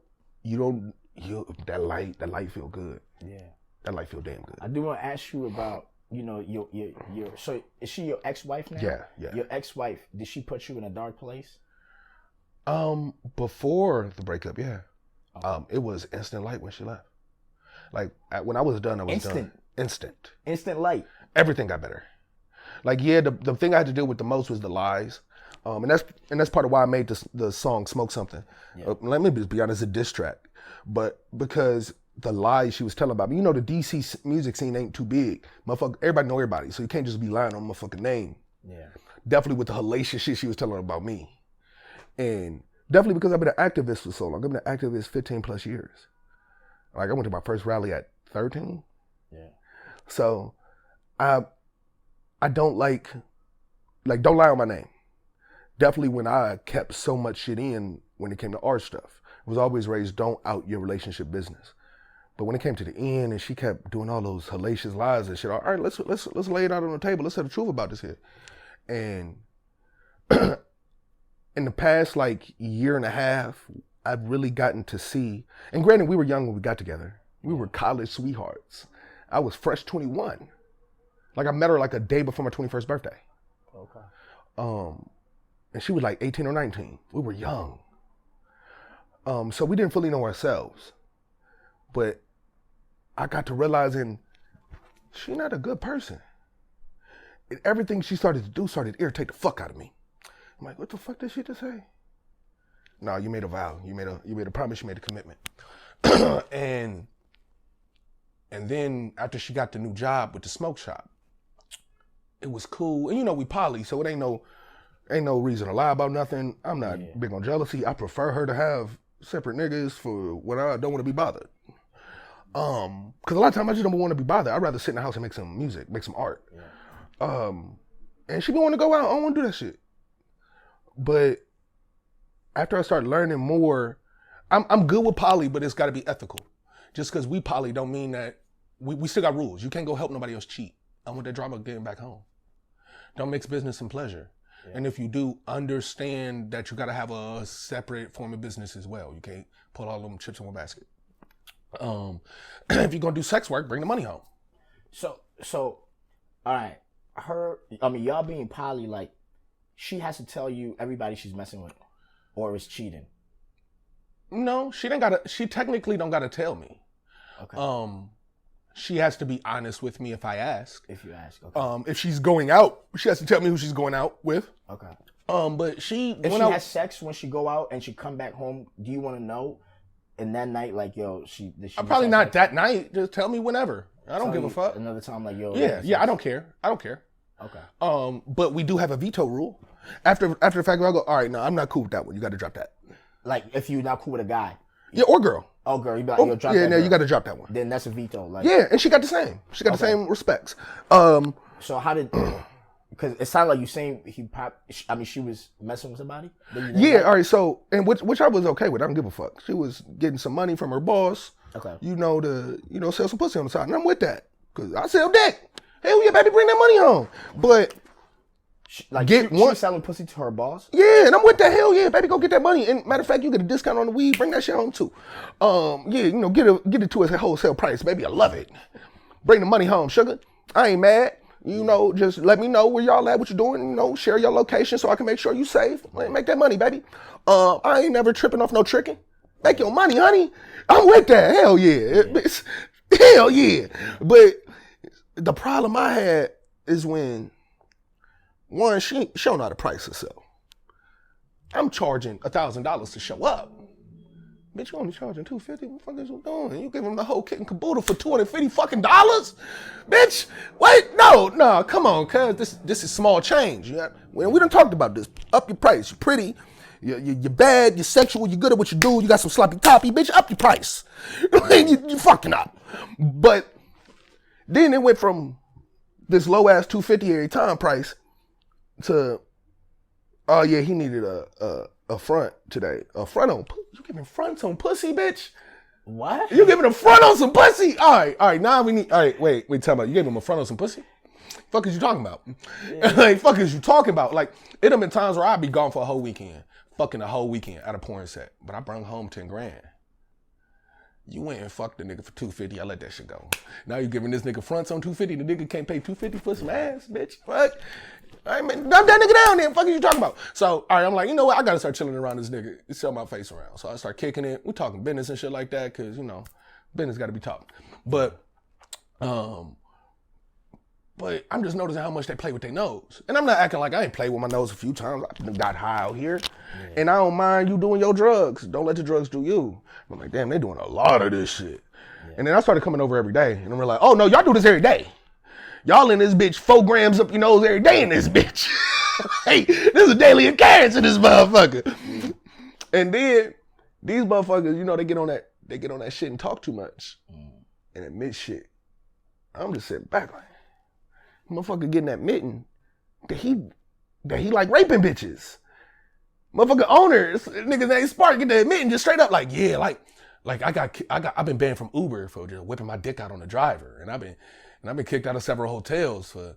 light feel good. Yeah. That light feel damn good. I do want to ask you about, your so is she your ex-wife now? Yeah. Your ex-wife, did she put you in a dark place? Before the breakup, yeah. Okay. It was instant light when she left. Like when I was done, I was done. Instant light. Everything got better. Like, yeah, the thing I had to deal with the most was the lies. And that's part of why I made the song Smoke Something. Yeah. Let me just be honest, it's a diss track. But because the lies she was telling about me, the DC music scene ain't too big. Motherfucker, everybody know everybody, so you can't just be lying on my fucking name. Yeah. Definitely with the hellacious shit she was telling about me. And definitely because I've been an activist for so long. I've been an activist 15 plus years. Like, I went to my first rally at 13. Yeah. So I don't don't lie on my name. Definitely when I kept so much shit in when it came to art stuff. I was always raised, don't out your relationship business. But when it came to the end and she kept doing all those hellacious lies and shit, all right, let's lay it out on the table. Let's say the truth about this here. And in the past year and a half, I've really gotten to see, and granted, we were young when we got together. We were college sweethearts. I was fresh 21. Like, I met her a day before my 21st birthday. Okay. And she was 18 or 19. We were young. So we didn't fully know ourselves. But I got to realizing she's not a good person. And everything she started to do started to irritate the fuck out of me. I'm like, what the fuck did she just say? No, you made a vow. You made a promise. You made a commitment. and then after she got the new job with the smoke shop, it was cool. And we poly, so it ain't no reason to lie about nothing. I'm not big on jealousy. I prefer her to have separate niggas for when I don't want to be bothered. Cause a lot of times I just don't want to be bothered. I'd rather sit in the house and make some music, make some art. Yeah. And she don't want to go out. I don't want to do that shit. But after I started learning more, I'm good with poly, but it's got to be ethical. Just because we poly don't mean that we still got rules. You can't go help nobody else cheat. I want that drama getting back home. Don't mix business and pleasure. Yeah. And if you do, understand that you got to have a separate form of business as well. You can't put all them chips in one basket. If you're gonna do sex work, bring the money home. So, all right. Y'all being poly, like, she has to tell you everybody she's messing with, or is cheating. No, she technically don't gotta tell me. Okay. She has to be honest with me if I ask. If you ask, okay. If she's going out, she has to tell me who she's going out with. Okay. But if she has sex when she go out and she come back home, do you want to know? And that night, like, yo, I'm probably not that night. Just tell me whenever. I don't give a fuck. Another time, like, yo. Yeah, I don't care. Okay. But we do have a veto rule. After the fact, I'll go, all right, no, I'm not cool with that one. You got to drop that. Like, if you're not cool with a guy. Yeah, or girl. Oh, girl, you be like, yo, drop that. Yeah, no, girl. You got to drop that one. Then that's a veto. Like, yeah, and she got the same. She got the same respects. So how did... Because it sounded like you saying she was messing with somebody? Yeah, all right, so, and which I was okay with. I don't give a fuck. She was getting some money from her boss, okay, to sell some pussy on the side. And I'm with that. Because I sell dick. Hell yeah, baby, bring that money home. But, she was selling pussy to her boss? Yeah, and I'm with that. Hell yeah, baby, go get that money. And matter of fact, you get a discount on the weed, bring that shit home too. Get it to a wholesale price. Baby, I love it. Bring the money home, sugar. I ain't mad. Just let me know where y'all at, what you're doing, share your location so I can make sure you safe. Make that money, baby. I ain't never tripping off no tricking. Make your money, honey. I'm with that. Hell yeah. Hell yeah. But the problem I had is when, one, she don't know how to price herself. I'm charging $1,000 to show up. Bitch, you only charging $250. What the fuck is you doing? You give him the whole kit and caboodle for $250 fucking dollars? Bitch, wait, no, come on, cuz this is small change. You know? We done talked about this. Up your price. You're pretty, you're bad, you're sexual, you're good at what you do, you got some sloppy toppy, bitch, up your price. you fucking up. But then it went from this low ass $250 every time price to, oh yeah, he needed a front today. A front on pussy? You giving fronts on pussy, bitch? What? You giving a front on some pussy? All right, now we need, all right, wait, tell me, you gave him a front on some pussy? Fuck is you talking about? Yeah. Like, fuck is you talking about? Like, it done been times where I'd be gone for a whole weekend, fucking a whole weekend at a porn set, but I brought home 10 grand. You went and fucked the nigga for $250, I let that shit go. Now you giving this nigga fronts on $250, the nigga can't pay $250 for some ass, bitch. Fuck. I mean, dump that nigga down there. Fuck you talking about? So, all right, I'm like, you know what? I gotta start chilling around this nigga. Sell my face around. So I start kicking it. We talking business and shit like that, cause business gotta be talked. But I'm just noticing how much they play with their nose. And I'm not acting like I ain't played with my nose a few times. I got high out here. Yeah. And I don't mind you doing your drugs. Don't let the drugs do you. I'm like, damn, they doing a lot of this shit. Yeah. And then I started coming over every day. And I'm like, oh no, y'all do this every day. Y'all in this bitch 4 grams up your nose every day in this bitch. Hey, this is a daily occurrence in this motherfucker. And then these motherfuckers, they get on that shit and talk too much and admit shit. I'm just sitting back like, motherfucker getting admitting that he like raping bitches. Motherfucker owners, niggas named Spark get to admitting just straight up like, yeah, like I've been banned from Uber for just whipping my dick out on the driver, and I've been kicked out of several hotels for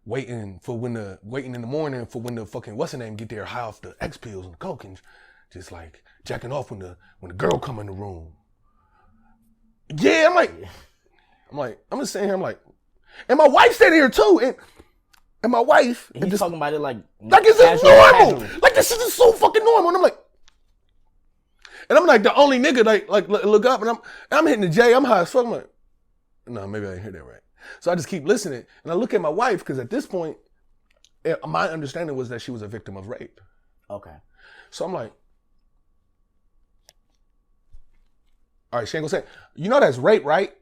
waiting in the morning for when the fucking what's her name get there high off the X pills and the coke and just like jacking off when the girl come in the room. Yeah, I'm just sitting here, I'm like, and my wife's sitting here too, and my wife and he's talking about it like it's just normal. Like this shit is so fucking normal. And I'm like the only nigga like look up and I'm hitting the J, I'm high as fuck. I'm like, no, maybe I didn't hear that right. So I just keep listening and I look at my wife because at this point, my understanding was that she was a victim of rape. Okay. So I'm like, all right, she ain't gonna say, that's rape, right?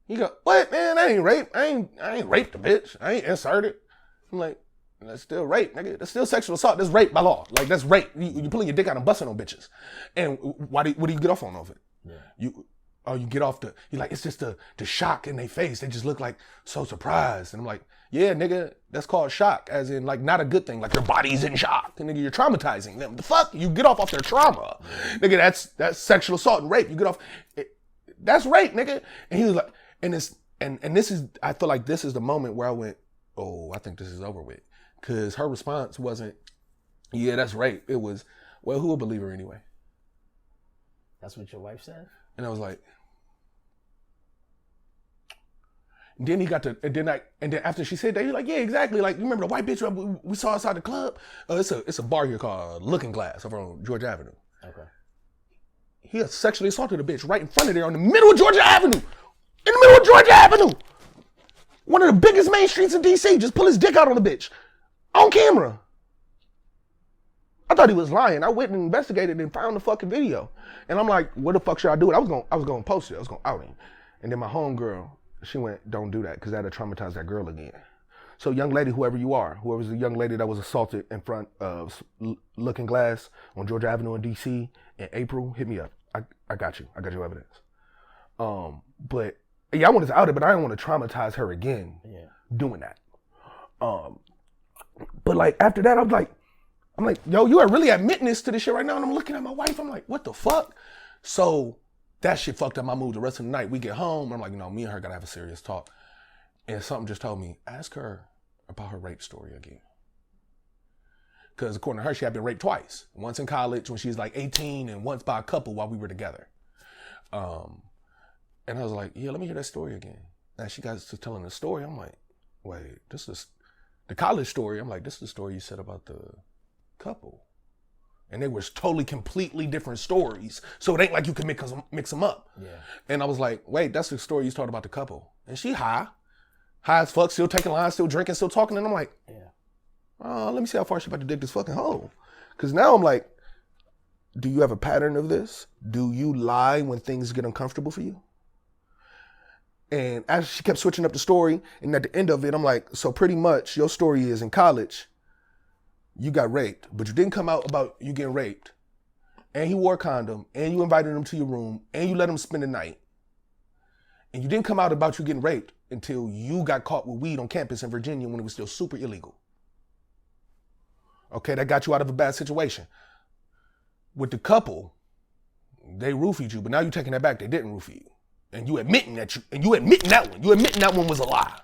You go, what, man? That ain't rape. I ain't raped the bitch. I ain't inserted. I'm like, that's still rape, nigga. That's still sexual assault. That's rape by law. Like, that's rape. You pulling your dick out and busting on bitches. And what do you get off on of it? Yeah. oh, you get off you're like, it's just the shock in their face. They just look like so surprised. And I'm like, yeah, nigga, that's called shock, as in like not a good thing. Like their body's in shock. And nigga, you're traumatizing them. The fuck? You get off their trauma. Nigga, that's sexual assault and rape. You get off, that's rape, nigga. And he was like, and this is, I feel like this is the moment where I went, oh, I think this is over with. Cause her response wasn't, yeah, that's rape. It was, well, who will believe her anyway? That's what your wife said? And I was like, and then he got to, and then after she said that, he's like, yeah, exactly. Like, you remember the white bitch we saw outside the club? It's a bar here called Looking Glass over on Georgia Avenue. Okay. He sexually assaulted a bitch right in front of there on the middle of Georgia Avenue. In the middle of Georgia Avenue. One of the biggest main streets in DC. Just pull his dick out on the bitch. On camera. I thought he was lying. I went and investigated and found the fucking video. And I'm like, what the fuck should I do? I was gonna post it. I was gonna out him. And then my homegirl, she went, don't do that, because that'll traumatize that girl again. So young lady, whoever you are, whoever's the young lady that was assaulted in front of Looking Glass on Georgia Avenue in DC in April, hit me up. I got you. I got your evidence. But yeah, I wanted to out it, but I didn't want to traumatize her again doing that. But like after that, I'm like, yo, you are really admitting this to this shit right now. And I'm looking at my wife. I'm like, what the fuck? So that shit fucked up my mood the rest of the night. We get home. I'm like, me and her gotta have a serious talk. And something just told me, ask her about her rape story again. Because according to her, she had been raped twice. Once in college when she was like 18 and once by a couple while we were together. And I was like, yeah, let me hear that story again. And she got to telling the story. I'm like, wait, this is the college story. I'm like, this is the story you said about the couple. And they were totally, completely different stories. So it ain't like you can mix them up. Yeah. And I was like, wait, that's the story you told about the couple. And she high as fuck, still taking lines, still drinking, still talking. And I'm like, oh, let me see how far she about to dig this fucking hole. Because now I'm like, do you have a pattern of this? Do you lie when things get uncomfortable for you? And as she kept switching up the story, and at the end of it, I'm like, so pretty much your story is in college, you got raped, but you didn't come out about you getting raped, and he wore a condom, and you invited him to your room, and you let him spend the night, and you didn't come out about you getting raped until you got caught with weed on campus in Virginia when it was still super illegal. Okay, that got you out of a bad situation. With the couple, they roofied you, but now you're taking that back, they didn't roofie you. And you admitting that one was a lie.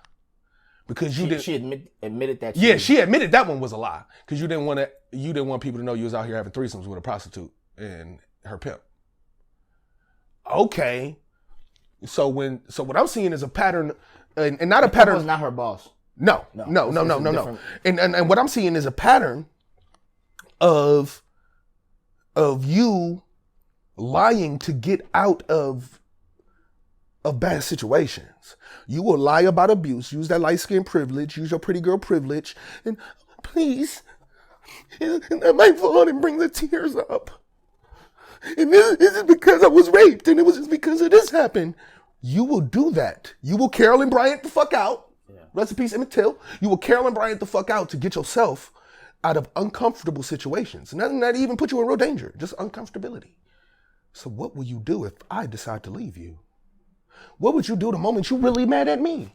Because she admitted that. She admitted that one was a lie. Because you didn't want people to know you was out here having threesomes with a prostitute and her pimp. Okay. So what I'm seeing is a pattern, and not a pattern. Was not her boss. No. And what I'm seeing is a pattern of you lying to get out of bad situations. You will lie about abuse, use that light skin privilege, use your pretty girl privilege, and please, and my fault, and bring the tears up. And this is because I was raped, and it was just because of this happened. You will do that. You will Carolyn Bryant the fuck out. Rest in peace, Emmett Till. You will Carolyn Bryant the fuck out to get yourself out of uncomfortable situations. Nothing that even put you in real danger, just uncomfortability. So what will you do if I decide to leave you? What would you do the moment you really mad at me?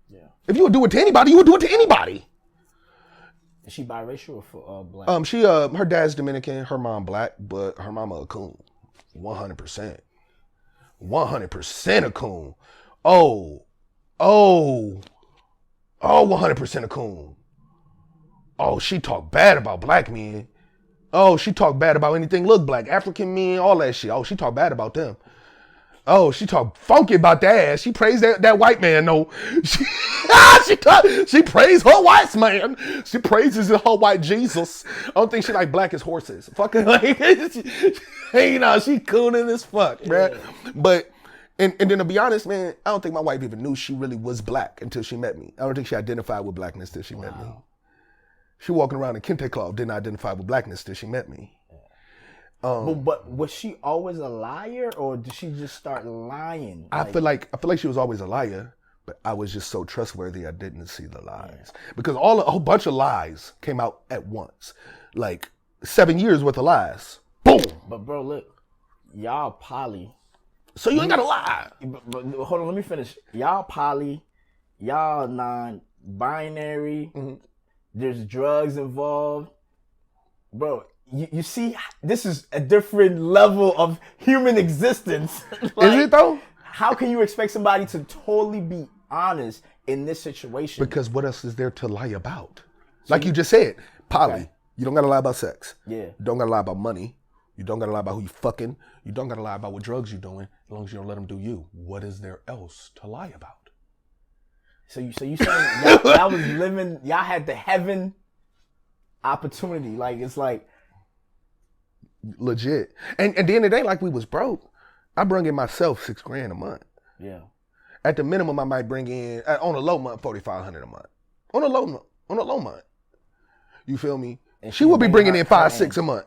Yeah. If you would do it to anybody, you would do it to anybody. Is she biracial or black? Her dad's Dominican, her mom black, but her mama a coon. 100%. 100% a coon. Oh, 100% a coon. Oh, she talk bad about black men. Oh, she talk bad about anything look black, African men, all that shit. Oh, she talk bad about them. Oh, she talk funky about that ass. She praised that white man, though. She praised her white man. She praises her white Jesus. I don't think she like black as horses. Fucking like, she cooning as fuck, bruh. But, and then to be honest, man, I don't think my wife even knew she really was black until she met me. I don't think she identified with blackness till she met me. She walking around in kente cloth, didn't identify with blackness till she met me. But was she always a liar, or did she just start lying? I feel like she was always a liar, but I was just so trustworthy I didn't see the lies. Because a whole bunch of lies came out at once. Like 7 years worth of lies. Boom! But bro, look, y'all poly, So you ain't gotta lie. But hold on, let me finish. Y'all poly, y'all non-binary. There's drugs involved, bro. You see, this is a different level of human existence. Like, Is it though? How can you expect somebody to totally be honest in this situation? Because what else is there to lie about? Like you just said, poly. Okay. You don't gotta lie about sex. Yeah. You don't gotta lie about money. You don't gotta lie about who you fucking. You don't gotta lie about what drugs you're doing, as long as you don't let them do you. What is there else to lie about? So you saying y'all was living, y'all had the heaven opportunity. Like, it's like legit. And at the end of the day, like we was broke. I bring in myself $6,000 a month. Yeah. At the minimum, I might bring in on a low month $4,500 a month. On a low month. You feel me? And she will be bringing in $5-6 a month.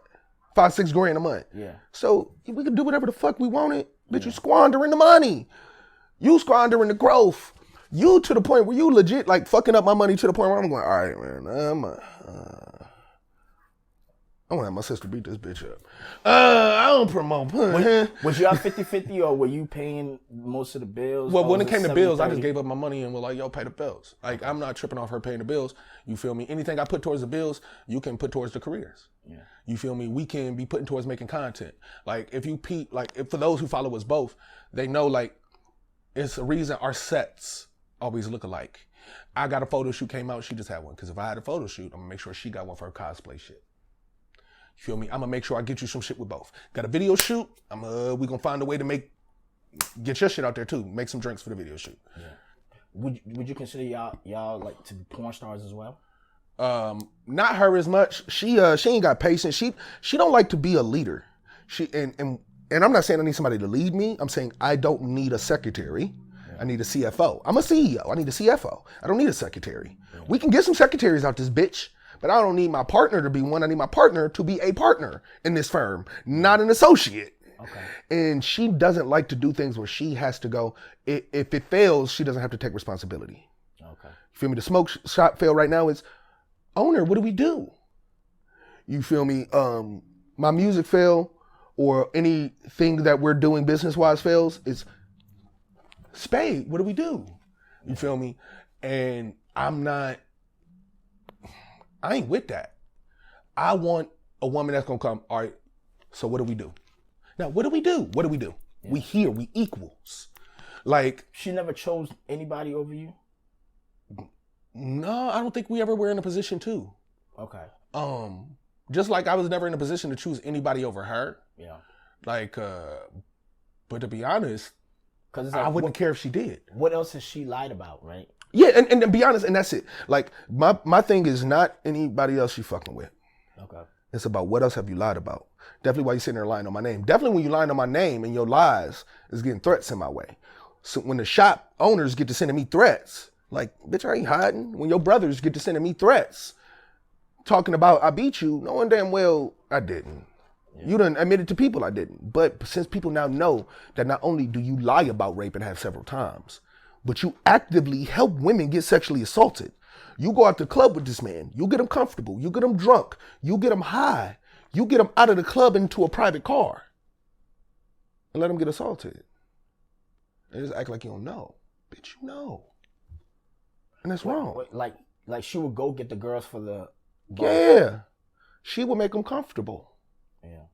$5-6 a month. Yeah. So we can do whatever the fuck we wanted. Bitch, you squandering the money. You squandering the growth. You to the point where you legit like fucking up my money to the point where I'm going, all right, man, I want to have my sister beat this bitch up. I don't promote. Was y'all 50-50 or were you paying most of the bills? Well, when it came to bills, I just gave up my money and was like, yo, pay the bills. Like, I'm not tripping off her paying the bills. You feel me? Anything I put towards the bills, you can put towards the careers. Yeah. You feel me? We can be putting towards making content. Like, if for those who follow us both, they know, like, it's a reason our sets always look alike. I got a photo shoot came out, she just had one. Because if I had a photo shoot, I'm going to make sure she got one for her cosplay shit. You feel me? I'm gonna make sure I get you some shit with both. Got a video shoot. We gonna find a way to get your shit out there too. Make some drinks for the video shoot. Yeah. Would you consider y'all like to be porn stars as well? Not her as much. She ain't got patience. She don't like to be a leader. And I'm not saying I need somebody to lead me. I'm saying I don't need a secretary. Yeah. I need a CFO. I'm a CEO. I need a CFO. I don't need a secretary. Yeah. We can get some secretaries out this bitch. But I don't need my partner to be one. I need my partner to be a partner in this firm, not an associate. Okay. And she doesn't like to do things where she has to go. If it fails, she doesn't have to take responsibility. Okay. You feel me? The smoke shop fail right now is, owner, what do we do? You feel me? My music fail or anything that we're doing business-wise fails, it's Spade, what do we do? You feel me? And I ain't with that. I want a woman that's gonna come, all right, so what do we do? Now, what do we do? Yeah. We here, we equals. Like, she never chose anybody over you? No, I don't think we ever were in a position to. Okay. Just like I was never in a position to choose anybody over her. Yeah. Like, but to be honest, like, I wouldn't care if she did. What else has she lied about, right? Yeah, and to be honest, and that's it. Like, my thing is not anybody else she fucking with. Okay. It's about what else have you lied about. Definitely why you sitting there lying on my name. Definitely when you lying on my name and your lies is getting threats in my way. So when the shop owners get to sending me threats, like, bitch, I ain't hiding. When your brothers get to sending me threats, talking about I beat you, knowing damn well I didn't. Yeah. You done admitted to people I didn't. But since people now know that not only do you lie about rape and have several times, but you actively help women get sexually assaulted. You go out to the club with this man. You get him comfortable. You get him drunk. You get him high. You get him out of the club into a private car. And let him get assaulted. And just act like you don't know. Bitch, you know. And that's wrong. Like she would go get the girls for the bar. Yeah. She would make them comfortable. Yeah.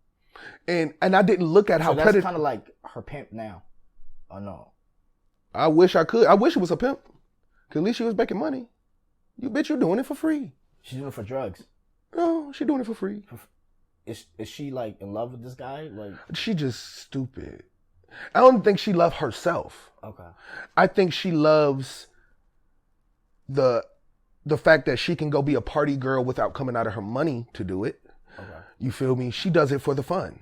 And I didn't look at how that's kind of like her pimp now. Or no? I wish I could. I wish it was a pimp. Cause at least she was making money. You bitch, you're doing it for free. She's doing it for drugs. No, she's doing it for free. Is she like in love with this guy? Like, she just stupid. I don't think she loves herself. Okay. I think she loves the fact that she can go be a party girl without coming out of her money to do it. Okay. You feel me? She does it for the fun.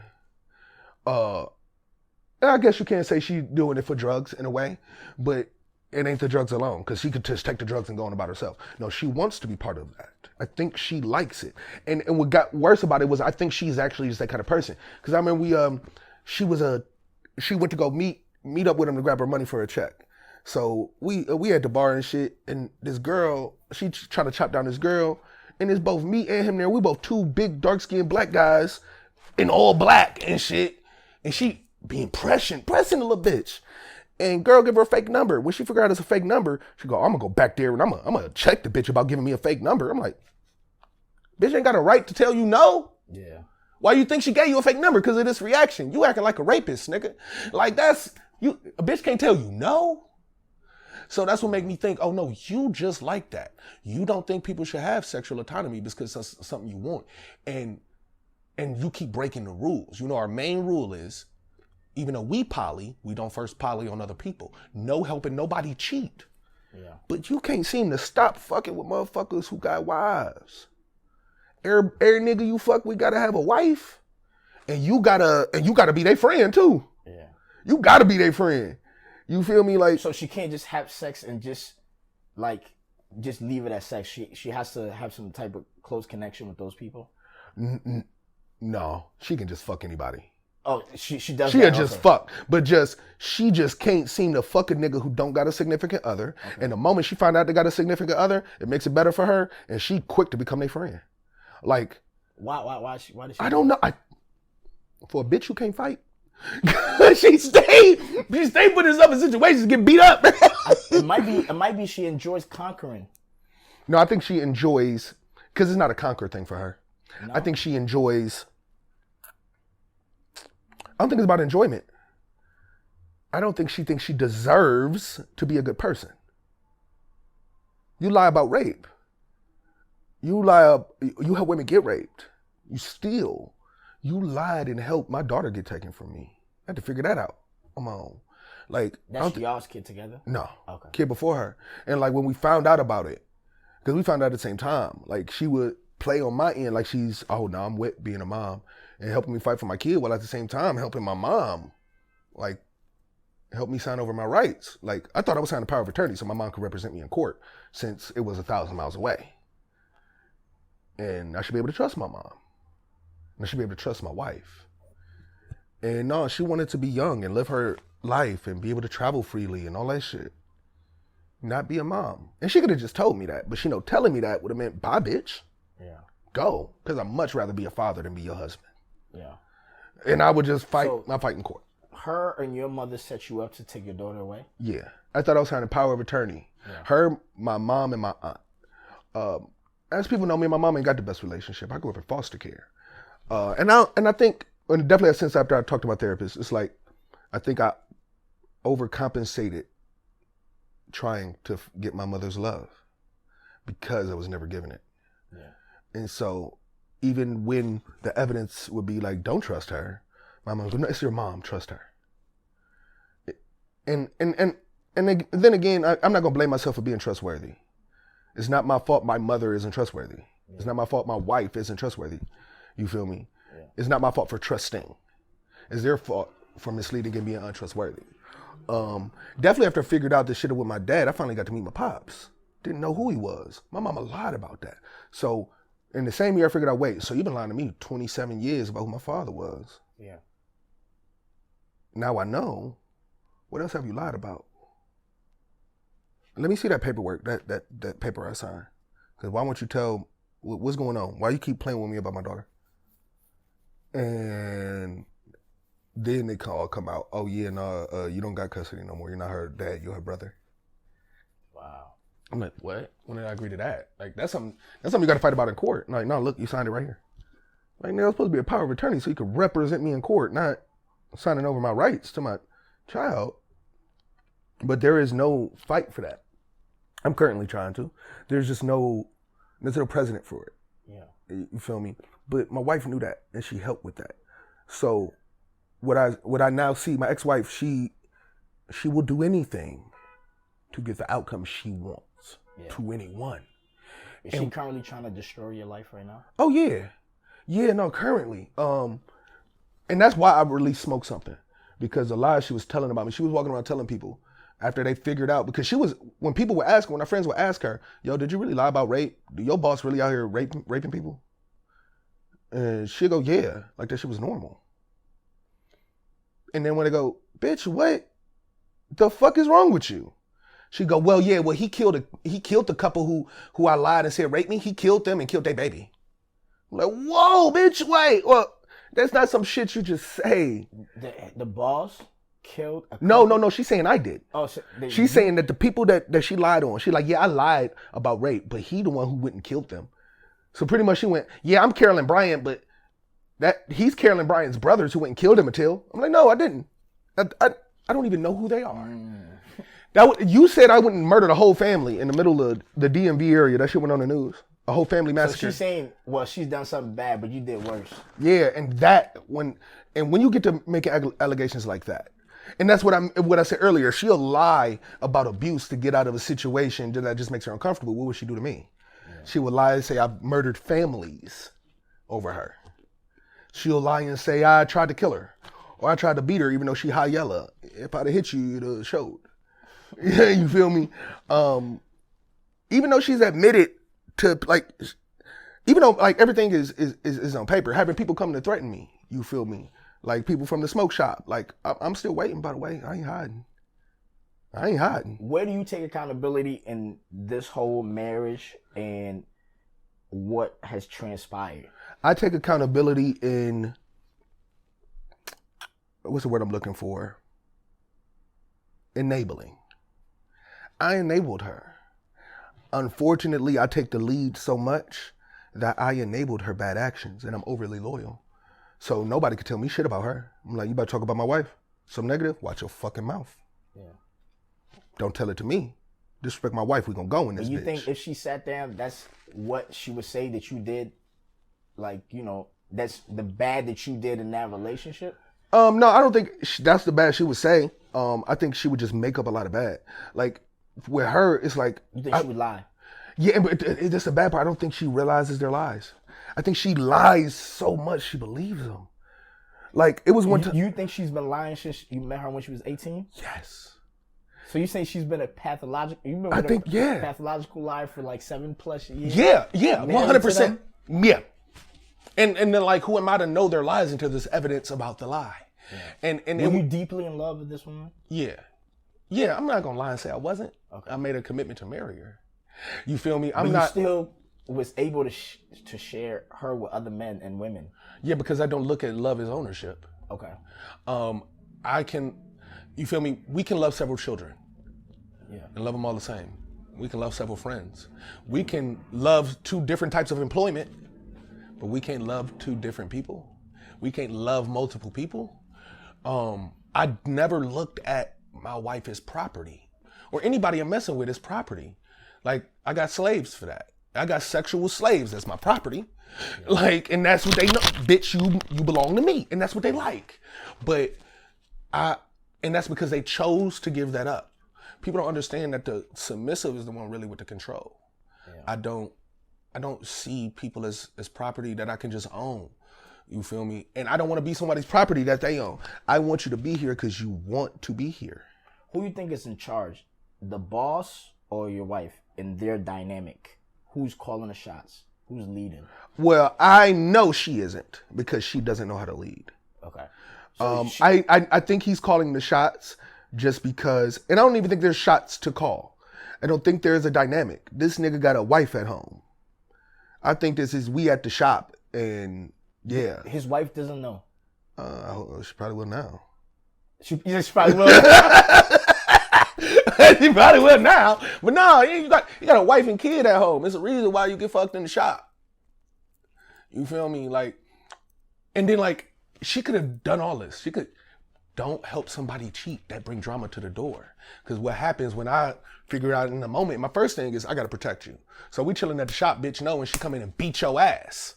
I guess you can't say she's doing it for drugs in a way, but it ain't the drugs alone, because she could just take the drugs and go on about herself. No, she wants to be part of that. I think she likes it. And what got worse about it was I think she's actually just that kind of person. Because I remember she went to go meet up with him to grab her money for a check. So we at the bar and shit, and this girl, she trying to chop down this girl, and it's both me and him there. We both two big dark-skinned black guys in all black and shit. And she being pressing a little bitch. And girl give her a fake number. When she figure out it's a fake number, she go, I'm gonna go back there and I'm gonna check the bitch about giving me a fake number. I'm like, bitch ain't got a right to tell you no. Yeah. Why you think she gave you a fake number? Because of this reaction. You acting like a rapist, nigga. Like that's, you. A bitch can't tell you no. So that's what made me think, oh no, you just like that. You don't think people should have sexual autonomy because that's something you want. And you keep breaking the rules. You know, our main rule is, even though we poly, we don't first poly on other people. No helping nobody cheat. Yeah. But you can't seem to stop fucking with motherfuckers who got wives. Every nigga you fuck with gotta have a wife. And you gotta be their friend too. Yeah. You gotta be their friend. You feel me? Like, so she can't just have sex and just leave it at sex. She has to have some type of close connection with those people. No, she can just fuck anybody. Oh, she does. She'll just fuck, but she just can't seem to fuck a nigga who don't got a significant other. Okay. And the moment she find out they got a significant other, it makes it better for her, and she quick to become their friend. Like, why does she? I don't know. For a bitch who can't fight, she stayed putting herself in situations to get beat up. It might be she enjoys conquering. No, I think she enjoys, because it's not a conquer thing for her. No. I think she enjoys. I don't think it's about enjoyment. I don't think she thinks she deserves to be a good person. You lie about rape. You help women get raped. You steal. You lied and helped my daughter get taken from me. I had to figure that out on my own. Like, that's y'all's kid together? No. Okay. Kid before her. And like when we found out about it, because we found out at the same time, like she would play on my end like she's, oh no, I'm with being a mom and helping me fight for my kid, while at the same time helping my mom, like, help me sign over my rights. Like, I thought I was signing a power of attorney so my mom could represent me in court, since it was 1,000 miles away. And I should be able to trust my mom. And I should be able to trust my wife. And no, she wanted to be young and live her life and be able to travel freely and all that shit. Not be a mom. And she could have just told me that, but telling me that would have meant, bye, bitch. Yeah. Go. Because I'd much rather be a father than be your husband. Yeah. And I would just fight my fight in court. Her and your mother set you up to take your daughter away? Yeah. I thought I was signing power of attorney. Yeah. Her, my mom, and my aunt. As people know, me and my mom ain't got the best relationship. I grew up in foster care. And I think, and definitely since after I talked about therapists, it's like, I think I overcompensated trying to get my mother's love because I was never given it. Yeah. And so even when the evidence would be like, don't trust her, my mom was like, no, it's your mom, trust her. And then again, I'm not gonna blame myself for being trustworthy. It's not my fault my mother isn't trustworthy. Yeah. It's not my fault my wife isn't trustworthy. You feel me? Yeah. It's not my fault for trusting. It's their fault for misleading and being untrustworthy. Definitely after I figured out this shit with my dad, I finally got to meet my pops. Didn't know who he was. My mama lied about that. So in the same year I figured out, wait, so you've been lying to me 27 years about who my father was. Yeah. Now I know. What else have you lied about? Let me see that paperwork, that paper I signed. Because why won't you tell what's going on? Why you keep playing with me about my daughter? And then they come out, oh yeah, no, you don't got custody no more. You're not her dad, you're her brother. Wow. I'm like, what? When did I agree to that? Like, that's something you got to fight about in court. Like, no, look, you signed it right here. Like, no, it's supposed to be a power of attorney so you could represent me in court, not signing over my rights to my child. But there is no fight for that. I'm currently trying to. There's no precedent for it. Yeah. You feel me? But my wife knew that, and she helped with that. So what I now see, my ex-wife, she will do anything to get the outcome she wants to anyone. Is she currently trying to destroy your life right now? Oh yeah. Yeah, no, currently. And that's why I released Smoke Something. Because the lies she was telling about me, she was walking around telling people after they figured out, because when people would ask her, when our friends would ask her, yo, did you really lie about rape? Do your boss really out here raping people? And she'd go, yeah, like that shit was normal. And then when they go, bitch, what the fuck is wrong with you? She'd go, well, yeah, he killed the couple who I lied and said raped me. He killed them and killed their baby. I'm like, whoa, bitch, wait. Well, That's not some shit you just say. The boss killed a No. She's saying I did. Oh, so She's saying that the people that she lied on, she like, yeah, I lied about rape, but he the one who went and killed them. So pretty much she went, yeah, I'm Carolyn Bryant, but he's Carolyn Bryant's brothers who went and killed him until. I'm like, no, I didn't. I don't even know who they are. You said I wouldn't murder the whole family in the middle of the DMV area. That shit went on the news. A whole family massacre. So she's saying, well, she's done something bad, but you did worse. Yeah, and when you get to make allegations like that, and that's what I said earlier. She'll lie about abuse to get out of a situation that just makes her uncomfortable. What would she do to me? Yeah. She would lie and say I murdered families over her. She'll lie and say I tried to kill her, or I tried to beat her, even though she high yellow. If I'd have hit you, you'd have showed. Yeah, you feel me? Even though she's admitted to even though everything is on paper, having people come to threaten me, you feel me? Like people from the smoke shop. Like I'm still waiting. By the way, I ain't hiding. Where do you take accountability in this whole marriage and what has transpired? I take accountability in, what's the word I'm looking for? Enabling. I enabled her. Unfortunately, I take the lead so much that I enabled her bad actions, and I'm overly loyal. So nobody could tell me shit about her. I'm like, you better talk about my wife. Some negative, watch your fucking mouth. Yeah. Don't tell it to me. Disrespect my wife, we gonna go in this bitch. You think if she sat down, that's what she would say that you did? Like, that's the bad that you did in that relationship? No, I don't think that's the bad she would say. I think she would just make up a lot of bad. Like, with her, it's like... You think she would lie? Yeah, but that's the bad part. I don't think she realizes their lies. I think she lies so much she believes them. Like, it was one time... You think she's been lying since you met her when she was 18? Yes. So you say she's been a pathological... You've been pathological liar for like 7+ years? Yeah, 100%. Yeah. And then, like, who am I to know their lies until there's evidence about the lie? Yeah. And were you deeply in love with this woman? Yeah. Yeah, I'm not gonna lie and say I wasn't. Okay. I made a commitment to marry her. You feel me? But you still was able to share her with other men and women. Yeah, because I don't look at love as ownership. Okay. You feel me? We can love several children. Yeah. And love them all the same. We can love several friends. We can love 2 different types of employment, but we can't love 2 different people. We can't love multiple people. I never looked at my wife as property, or anybody I'm messing with as property. Like, I got slaves for that. I got sexual slaves as my property. Yeah. Like, and that's what they know. Bitch, you belong to me. And that's what they like. But and that's because they chose to give that up. People don't understand that the submissive is the one really with the control. Yeah. I don't see people as property that I can just own. You feel me? And I don't want to be somebody's property that they own. I want you to be here because you want to be here. Who you think is in charge? The boss or your wife in their dynamic? Who's calling the shots? Who's leading? Well, I know she isn't because she doesn't know how to lead. Okay. So I think he's calling the shots just because, and I don't even think there's shots to call. I don't think there's a dynamic. This nigga got a wife at home. I think this is we at the shop and yeah. His wife doesn't know. She probably will now. She probably will. She probably will now. But no, you got a wife and kid at home. It's a reason why you get fucked in the shop. You feel me? Like, and then like she could have done all this. She could don't help somebody cheat. That bring drama to the door. Because what happens when I figure out in the moment, my first thing is I gotta protect you. So we chilling at the shop, bitch, know when she come in and beat your ass.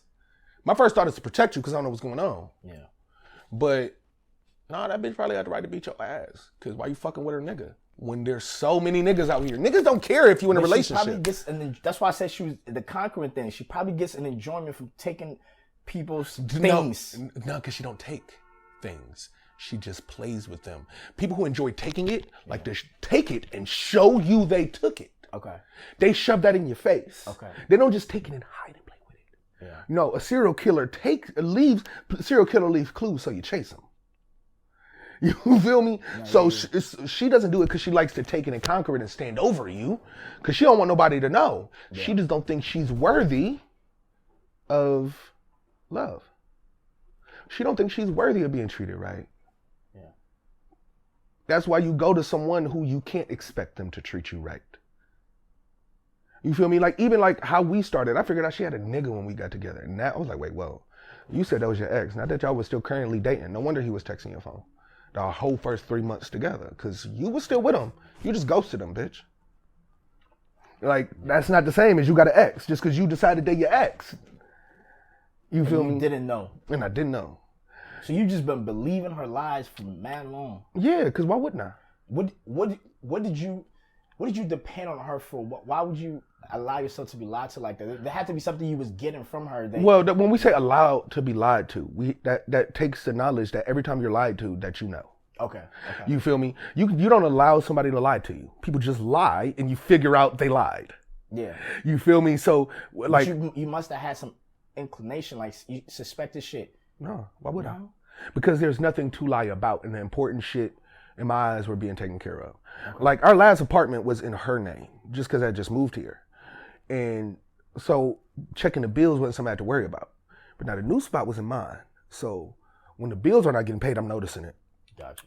My first thought is to protect you because I don't know what's going on. Yeah. But no, that bitch probably had the right to beat your ass. Because why you fucking with her nigga? When there's so many niggas out here. Niggas don't care if you in a relationship. She probably gets that's why I said she was the conquering thing. She probably gets an enjoyment from taking people's things. No, because she don't take things. She just plays with them. People who enjoy taking it, like to take it and show you they took it. Okay. They shove that in your face. Okay. They don't just take it and hide and play with it. Yeah. No, a serial killer leaves clues so you chase him. You feel me? No, so she doesn't do it because she likes to take it and conquer it and stand over you because she don't want nobody to know. Yeah. She just don't think she's worthy of love. She don't think she's worthy of being treated right. Yeah. That's why you go to someone who you can't expect them to treat you right. You feel me? Like, even like how we started, I figured out she had a nigga when we got together. And that, I was like, wait, whoa. You said that was your ex. Not that y'all was still currently dating. No wonder he was texting your phone the whole first 3 months together, because you was still with him. You just ghosted him, bitch. Like, that's not the same as you got an ex just because you decided they're your ex. You feel me? You didn't know. And I didn't know. So you just been believing her lies for mad long. Yeah, because why wouldn't I? What did you depend on her for? Why would you allow yourself to be lied to like that? There had to be something you was getting from her. Well, when we say allowed to be lied to, that takes the knowledge that every time you're lied to, that you know. Okay. You feel me? You don't allow somebody to lie to you. People just lie, and you figure out they lied. Yeah. You feel me? So, like, you must have had some inclination, like you suspected shit. No, why would I? Because there's nothing to lie about, and the important shit in my eyes were being taken care of. Okay. Like, our last apartment was in her name, just because I just moved here. And so checking the bills wasn't something I had to worry about. But now the new spot was in mine. So when the bills are not getting paid, I'm noticing it. Gotcha.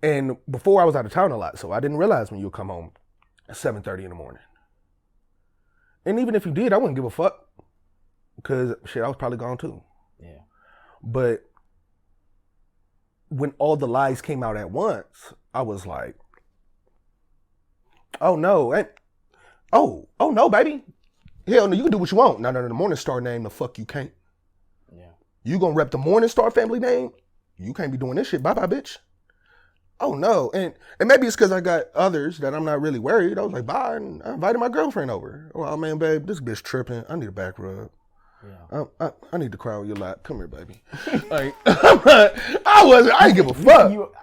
And before I was out of town a lot, so I didn't realize when you would come home at 7:30 in the morning. And even if you did, I wouldn't give a fuck. Because shit, I was probably gone too. Yeah. But when all the lies came out at once, I was like, oh no, oh no, baby. Hell no, you can do what you want. No, the Morningstar name, the fuck you can't. Yeah. You gonna rep the Morningstar family name? You can't be doing this shit. Bye-bye, bitch. Oh no. And maybe it's because I got others that I'm not really worried. I was like, bye, and I invited my girlfriend over. Oh man, babe, this bitch tripping. I need a back rub. Yeah. I need to cry on your lap. Come here, baby. Like, I didn't give a fuck.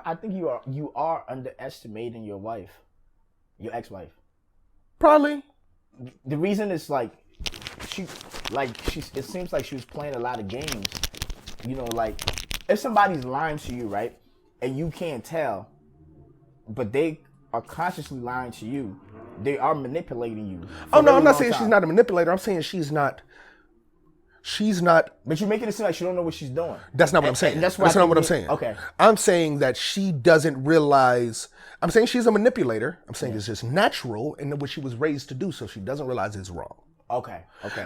I think you are underestimating your wife, your ex-wife. Probably. The reason is it seems like she was playing a lot of games. You know, like if somebody's lying to you, right, and you can't tell, but they are consciously lying to you, they are manipulating you. Oh no, I'm not saying she's not a manipulator. I'm saying she's not. But you're making it seem like she don't know what she's doing. That's not what I'm saying. That's not what I'm saying. Okay. I'm saying that she doesn't realize. I'm saying she's a manipulator. I'm saying it's just natural and what she was raised to do, so she doesn't realize it's wrong. Okay.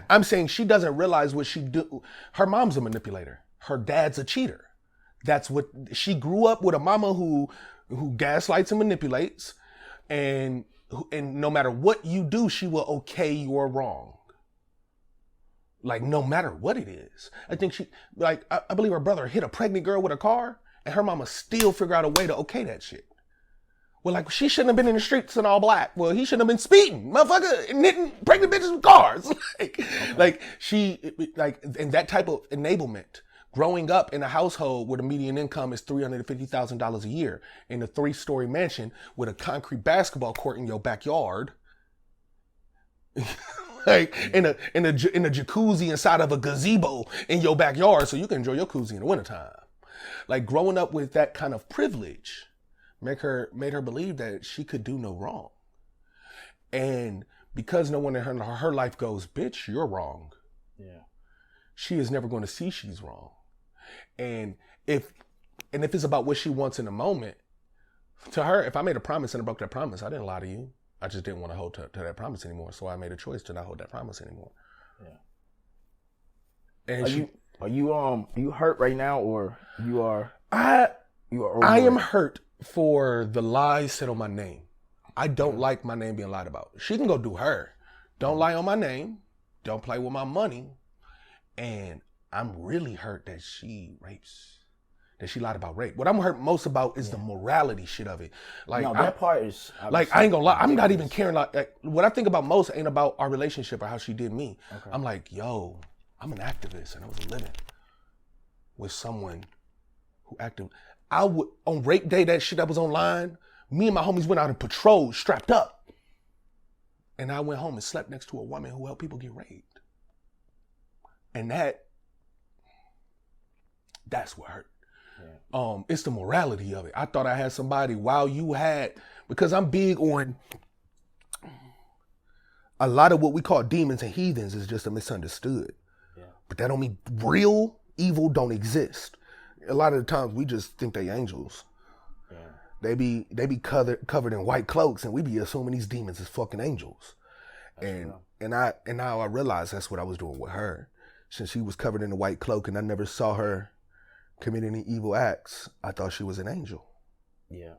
I'm saying she doesn't realize what she do. Her mom's a manipulator. Her dad's a cheater. That's what she grew up with, a mama who gaslights and manipulates, and no matter what you do, she will okay your wrong. Like, no matter what it is. I think I believe her brother hit a pregnant girl with a car, and her mama still figure out a way to okay that shit. Well, like, she shouldn't have been in the streets in all black. Well, he shouldn't have been speeding, motherfucker, and hitting pregnant bitches with cars. And that type of enablement, growing up in a household where the median income is $350,000 a year, in a 3-story mansion with a concrete basketball court in your backyard, like in a jacuzzi inside of a gazebo in your backyard so you can enjoy your koozie in the wintertime. Like, growing up with that kind of privilege made her believe that she could do no wrong. And because no one in her life goes, bitch, you're wrong. Yeah. She is never going to see she's wrong. And if it's about what she wants in the moment, to her, if I made a promise and I broke that promise, I didn't lie to you. I just didn't want to hold to that promise anymore. So I made a choice to not hold that promise anymore. Yeah. And are you hurt right now, or you are? I am hurt for the lies said on my name. I don't like my name being lied about. She can go do her. Don't lie on my name. Don't play with my money. And I'm really hurt that she rapes. That she lied about rape. What I'm hurt most about is the morality shit of it. Like, no, that part is like, I ain't gonna lie. I'm not even caring. Like, what I think about most ain't about our relationship or how she did me. Okay. I'm like, yo, I'm an activist, and I was living with someone who acted. I would, on rape day, that shit that was online, me and my homies went out and patrolled strapped up. And I went home and slept next to a woman who helped people get raped. And that's what hurt. Yeah. It's the morality of it. I thought I had somebody because I'm big on a lot of what we call demons and heathens is just a misunderstood. But that don't mean real evil don't exist. A lot of the times we just think they angels. Yeah. They be covered in white cloaks, and we be assuming these demons is fucking angels. And now I realize that's what I was doing with her. Since she was covered in a white cloak and I never saw her commit any evil acts, I thought she was an angel. Yeah.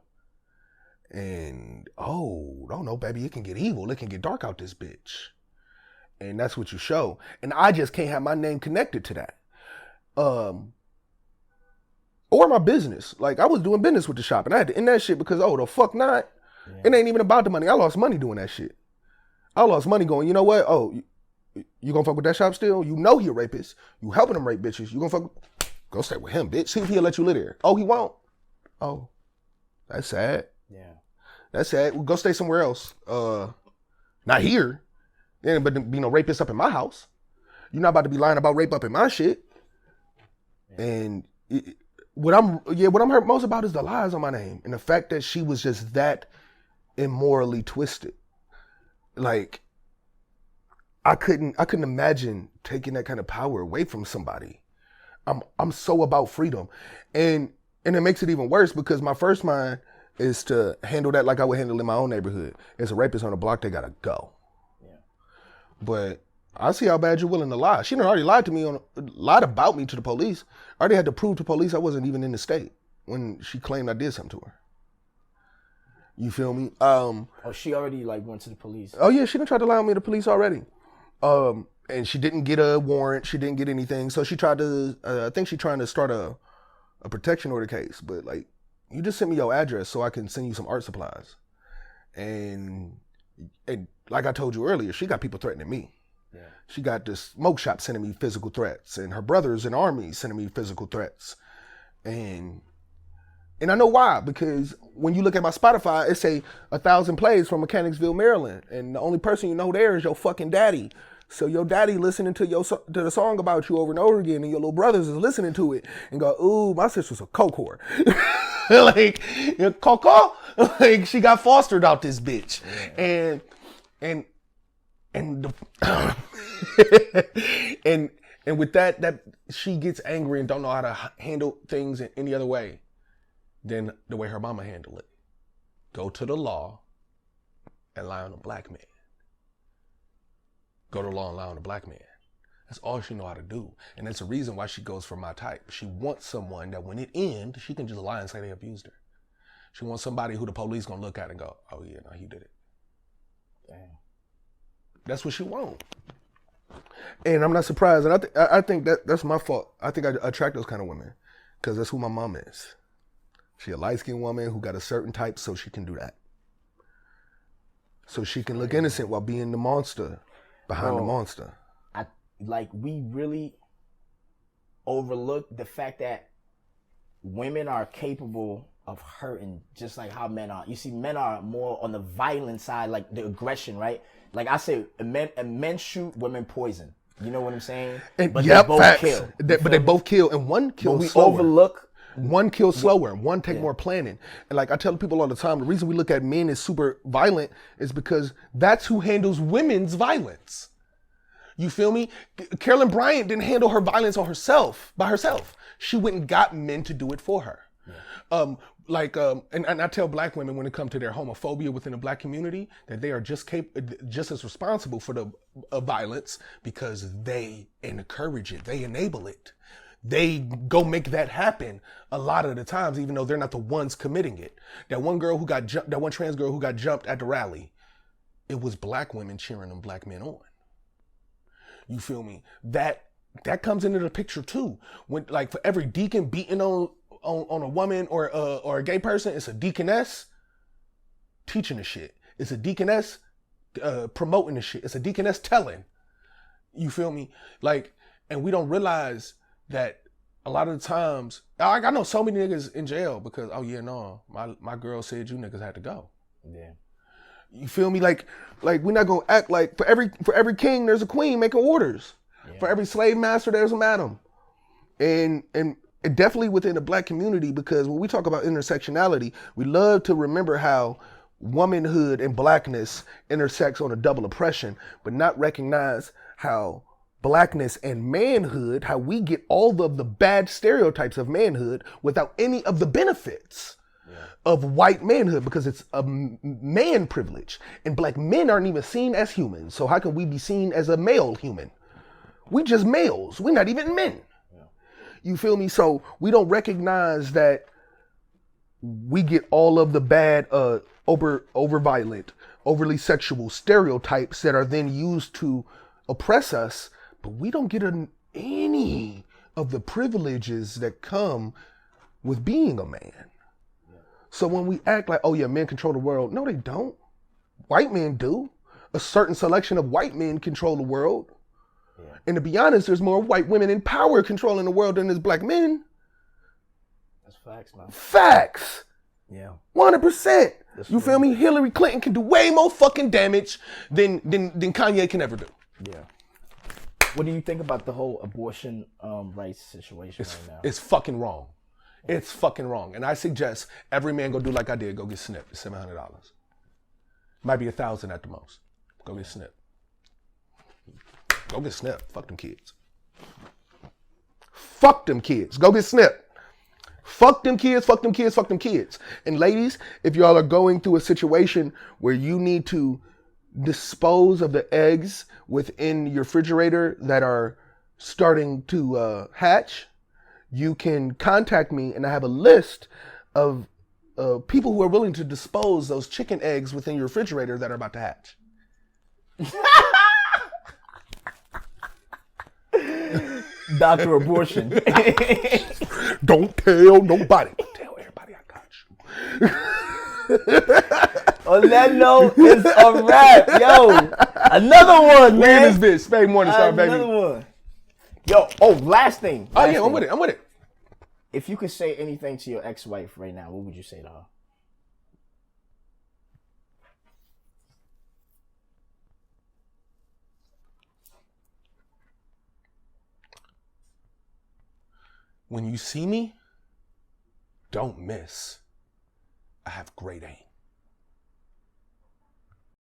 And don't know, baby, it can get evil. It can get dark out this bitch. And that's what you show. And I just can't have my name connected to that. Or my business. Like, I was doing business with the shop and I had to end that shit because, the fuck not. Yeah. It ain't even about the money. I lost money doing that shit. I lost money going, you know what? You gonna fuck with that shop still? You know he a rapist. You helping him rape bitches. You gonna fuck? Go stay with him, bitch. See if he'll let you live there. Oh, he won't. Oh, that's sad. Yeah, that's sad. Well, go stay somewhere else. Not here. There but be no rapist up in my house. You're not about to be lying about rape up in my shit. Yeah. And what I'm hurt most about is the lies on my name and the fact that she was just that immorally twisted. Like, I couldn't imagine taking that kind of power away from somebody. I'm so about freedom. And it makes it even worse because my first mind is to handle that like I would handle in my own neighborhood. There's a rapist on the block, they gotta go. Yeah. But I see how bad you're willing to lie. She done already lied about me to the police. I already had to prove to police I wasn't even in the state when she claimed I did something to her. You feel me? She already went to the police. Oh yeah, she done tried to lie on me to the police already. And she didn't get a warrant. She didn't get anything. So she tried to, I think she's trying to start a protection order case. But you just sent me your address so I can send you some art supplies. And like I told you earlier, she got people threatening me. Yeah. She got this smoke shop sending me physical threats. And her brothers in army sending me physical threats. And I know why, because when you look at my Spotify, it say 1,000 plays from Mechanicsville, Maryland. And the only person you know there is your fucking daddy. So your daddy listening to the song about you over and over again, and your little brothers is listening to it and go, ooh, my sister's a coke whore. Coco, she got fostered out this bitch. Yeah. And with that she gets angry and don't know how to handle things in any other way than the way her mama handled it. Go to the law and lie on a black man. Go to law and lie on a black man. That's all she know how to do. And that's the reason why she goes for my type. She wants someone that when it ends, she can just lie and say they abused her. She wants somebody who the police gonna look at and go, oh yeah, no, he did it. Damn. That's what she wants. And I'm not surprised. And I think that's my fault. I think I attract those kind of women because that's who my mom is. She a light-skinned woman who got a certain type, so she can do that. So she can look innocent while being the monster behind the monster. We really overlook the fact that women are capable of hurting just like how men are. You see, men are more on the violent side, like the aggression, right? Like I say, men shoot, women poison. You know what I'm saying? But they both kill. But they both kill, and one kills slower. Overlook. One kills slower, one take more planning. And like I tell people all the time, the reason we look at men as super violent is because that's who handles women's violence. You feel me? Carolyn Bryant didn't handle her violence by herself. She went and got men to do it for her. Yeah. And I tell black women when it comes to their homophobia within the black community that they are just as responsible for the violence because they encourage it, they enable it. They go make that happen a lot of the times, even though they're not the ones committing it. That one trans girl who got jumped at the rally, it was black women cheering them black men on. You feel me? That comes into the picture too. When for every deacon beating on a woman or a gay person, it's a deaconess teaching the shit. It's a deaconess promoting the shit. It's a deaconess telling. You feel me? And we don't realize that a lot of the times, I know so many niggas in jail because, oh yeah, no, my girl said you niggas had to go. Yeah. You feel me? We're not gonna act like for every king there's a queen making orders. Yeah. For every slave master there's a madam. And definitely within the black community, because when we talk about intersectionality, we love to remember how womanhood and blackness intersects on a double oppression, but not recognize how blackness and manhood, how we get all of the bad stereotypes of manhood without any of the benefits of white manhood, because it's a man privilege, and black men aren't even seen as humans. So how can we be seen as a male human? We just males. We're not even men. You feel me? So we don't recognize that we get all of the bad, over violent, overly sexual stereotypes that are then used to oppress us, but we don't get any of the privileges that come with being a man. So when we act like, oh yeah, men control the world, no, they don't. White men do. A certain selection of white men control the world. Yeah. And to be honest, there's more white women in power controlling the world than there's black men. That's facts, man. Facts. Yeah. 100%. You feel me? Hillary Clinton can do way more fucking damage than Kanye can ever do. Yeah. What do you think about the whole abortion rights situation right now? It's fucking wrong. It's fucking wrong. And I suggest every man go do like I did. Go get snipped. It's $700. Might be $1,000 at the most. Go get snipped. Go get snipped. Fuck them kids. Fuck them kids. Go get snipped. Fuck them kids, fuck them kids, fuck them kids. And ladies, if y'all are going through a situation where you need to dispose of the eggs within your refrigerator that are starting to hatch, you can contact me, and I have a list of people who are willing to dispose those chicken eggs within your refrigerator that are about to hatch. Dr. Abortion. Don't tell nobody. Tell everybody I got you. On that note, it's a wrap. Yo, another one, man. Look at this bitch. Spade morning star, baby. Another one. Yo, last thing. Oh yeah, I'm with it. If you could say anything to your ex-wife right now, what would you say to her? When you see me, don't miss. I have great aim.